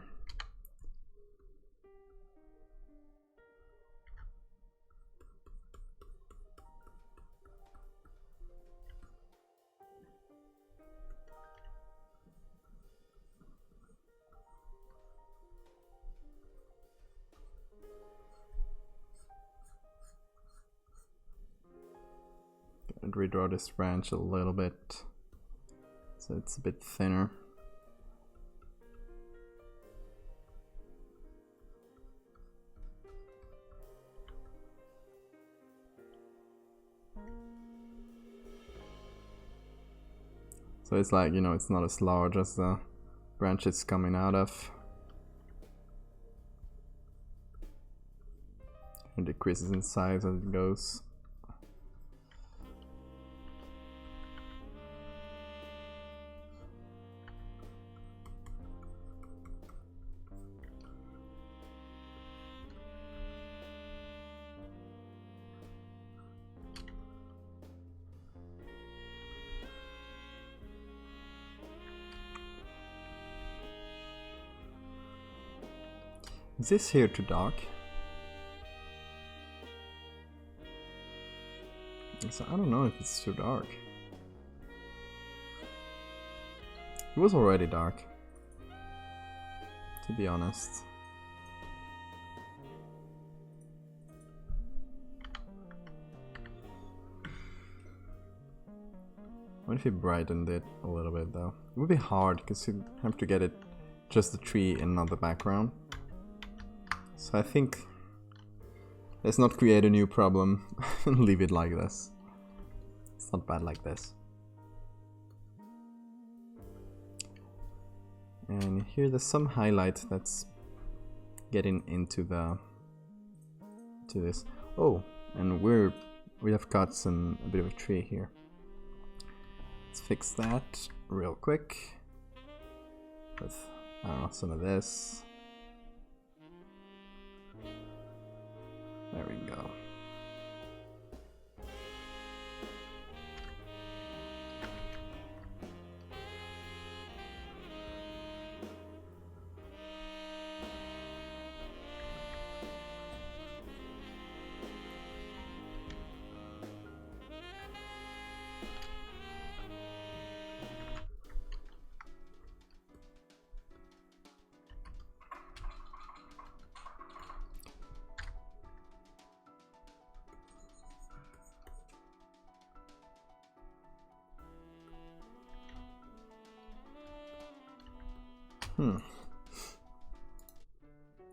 And redraw this branch a little bit so it's a bit thinner. So it's like, you know, it's not as large as the branch it's coming out of. It decreases in size as it goes. Is this here too dark? So I don't know if it's too dark. It was already dark, to be honest. What if you brightened it a little bit though? It would be hard because you have to get it just the tree and not the background. So I think let's not create a new problem and leave it like this. It's not bad like this. And here there's some highlight that's getting into this. Oh, and we have got a bit of a tree here. Let's fix that real quick with I don't know, some of this. There we go.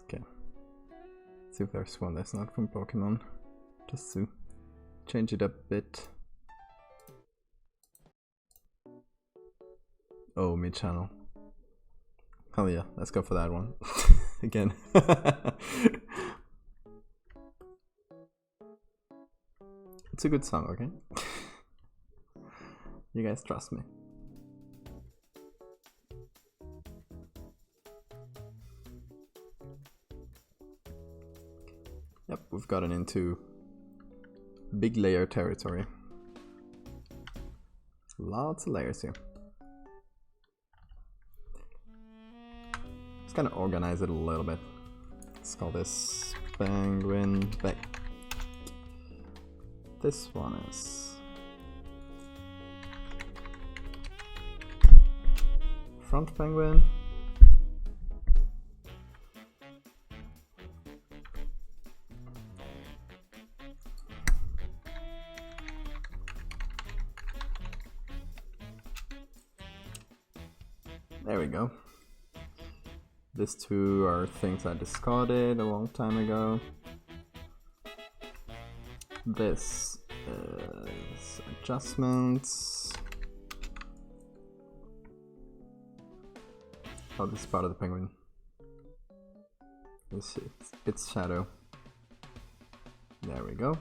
Okay. See if there's one that's not from Pokemon. Just to change it up a bit. Oh, mid-channel. Hell yeah, let's go for that one. Again. It's a good song, okay? You guys trust me. Yep, we've gotten into big layer territory. Lots of layers here. Let's kind of organize it a little bit. Let's call this penguin back. This one is front penguin. There we go. These two are things I discarded a long time ago. This is adjustments. Oh, this is part of the penguin. It's shadow. There we go.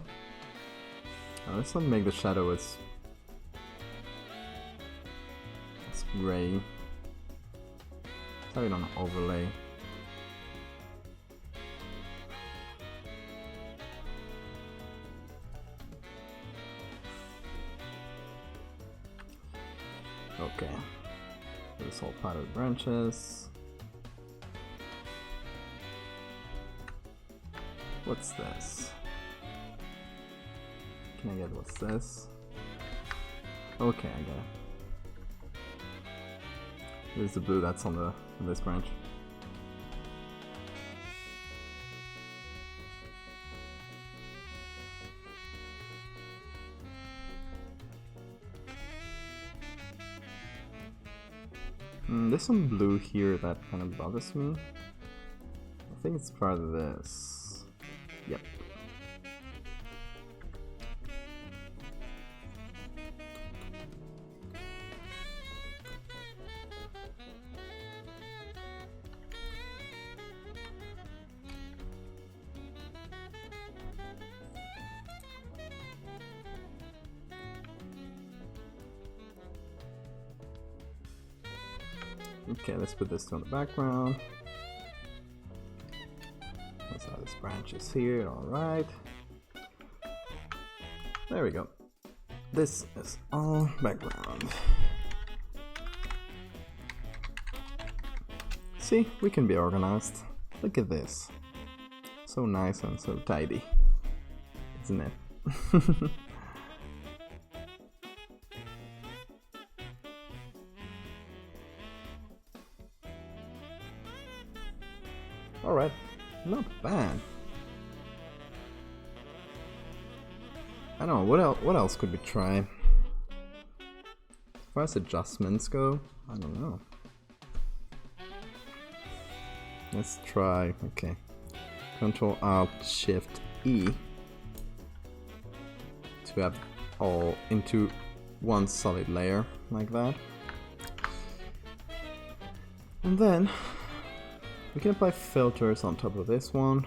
Now let's not make the shadow as gray. Sorry, don't overlay. Okay, this whole part of the branches. What's this? Can I get what's this? Okay, I get it. There's the blue that's on this branch. There's some blue here that kind of bothers me. I think it's part of this. Yep. Okay, let's put this on the background. That's how this branch is here, alright. There we go. This is all background. See, we can be organized. Look at this. So nice and so tidy, isn't it? Alright, not bad. I don't know, what else could we try? As far as adjustments go, I don't know. Let's try, okay. Control Alt Shift E to have all into one solid layer like that. And then we can apply filters on top of this one.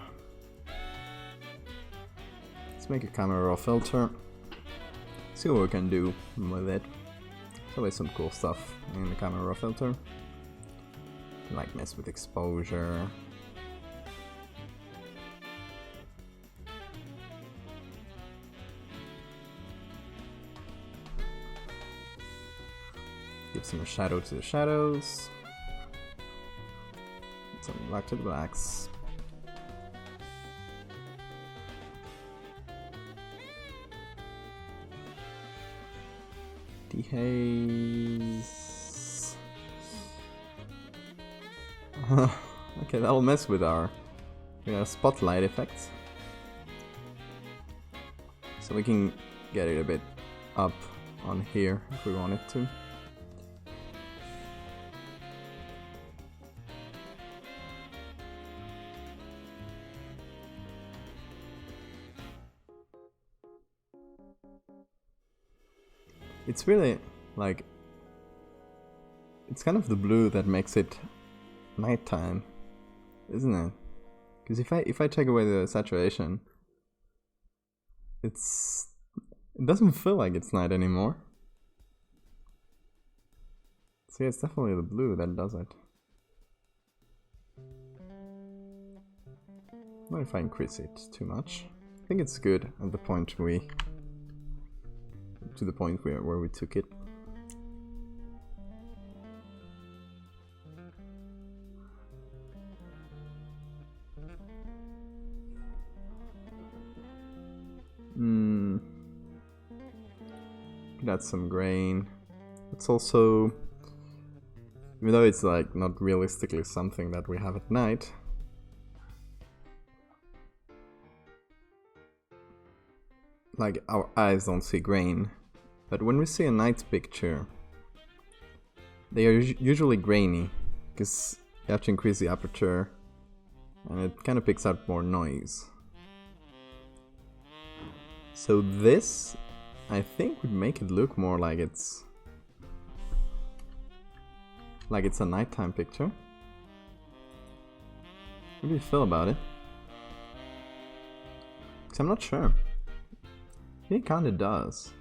Let's make a camera raw filter. See what we can do with it. There's always some cool stuff in the camera raw filter. Like mess with exposure. Give some shadow to the shadows. Some black to the blacks. Dehaze. Okay, that'll mess with our spotlight effects. So we can get it a bit up on here if we wanted to. It's really like, it's kind of the blue that makes it nighttime, isn't it? Because if I take away the saturation, it doesn't feel like it's night anymore. So yeah, it's definitely the blue that does it. Not if I increase it too much. I think it's good at the point where we took it. That's some grain. It's also, even though it's like not realistically something that we have at night, like our eyes don't see grain, but when we see a night picture, they are usually grainy because you have to increase the aperture and it kind of picks up more noise. So this, I think, would make it look more like it's a nighttime picture. What do you feel about it? Because I'm not sure. It kinda does.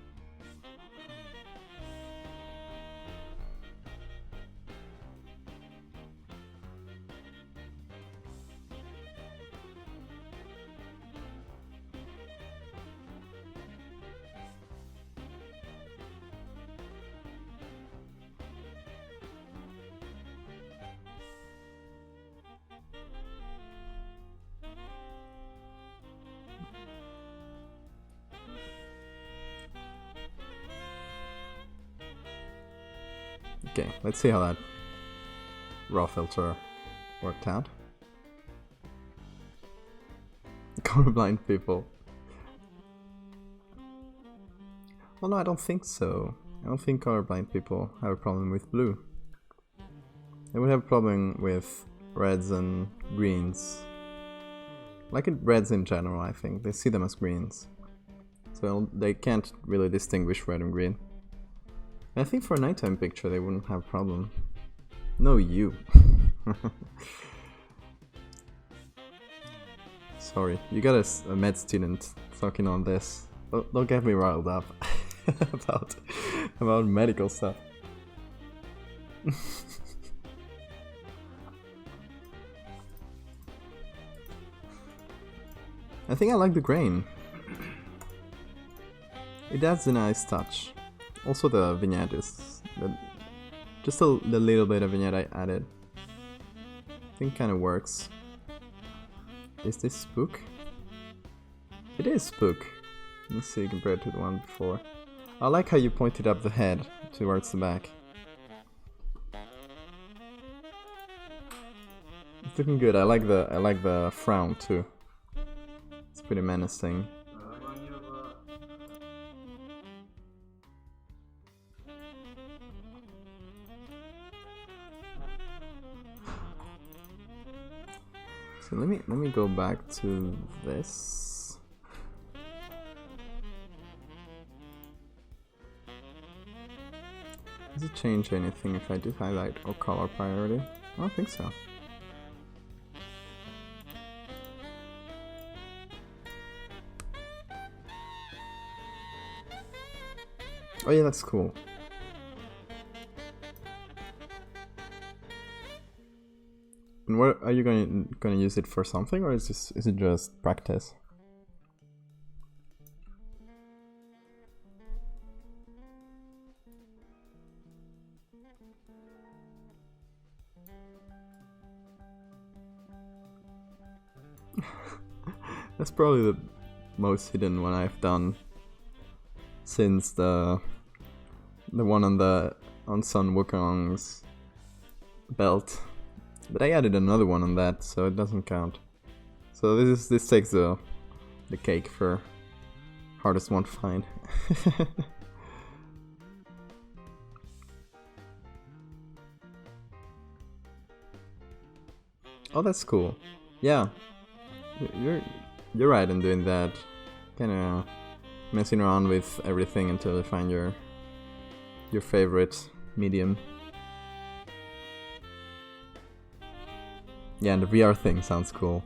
Okay, let's see how that raw filter worked out. Colorblind people. Well, no, I don't think so. I don't think colorblind people have a problem with blue. They would have a problem with reds and greens. Like reds in general, I think. They see them as greens. So they can't really distinguish red and green. I think for a nighttime picture they wouldn't have a problem. No, you. Sorry, you got a med student talking on this. Don't get me riled up about medical stuff. I think I like the grain. It adds a nice touch. Also the vignette is, just the little bit of vignette I added, I think kind of works. Is this Spook? It is Spook. Let's see compared to the one before. I like how you pointed up the head towards the back. It's looking good. I like the frown too. It's pretty menacing. So let me go back to this. Does it change anything if I do highlight or color priority? I don't think so. Oh yeah, that's cool. And what are you gonna use it for something, or is it just practice? That's probably the most hidden one I've done since the one on Sun Wukong's belt. But I added another one on that, so it doesn't count. So this takes the cake for hardest one to find. Oh, that's cool. Yeah, you're right in doing that. Kind of messing around with everything until you find your favorite medium. Yeah, and the VR thing sounds cool.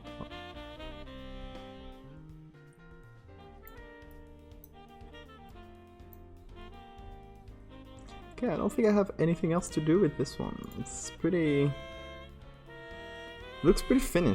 Okay, I don't think I have anything else to do with this one. It's pretty... looks pretty finished.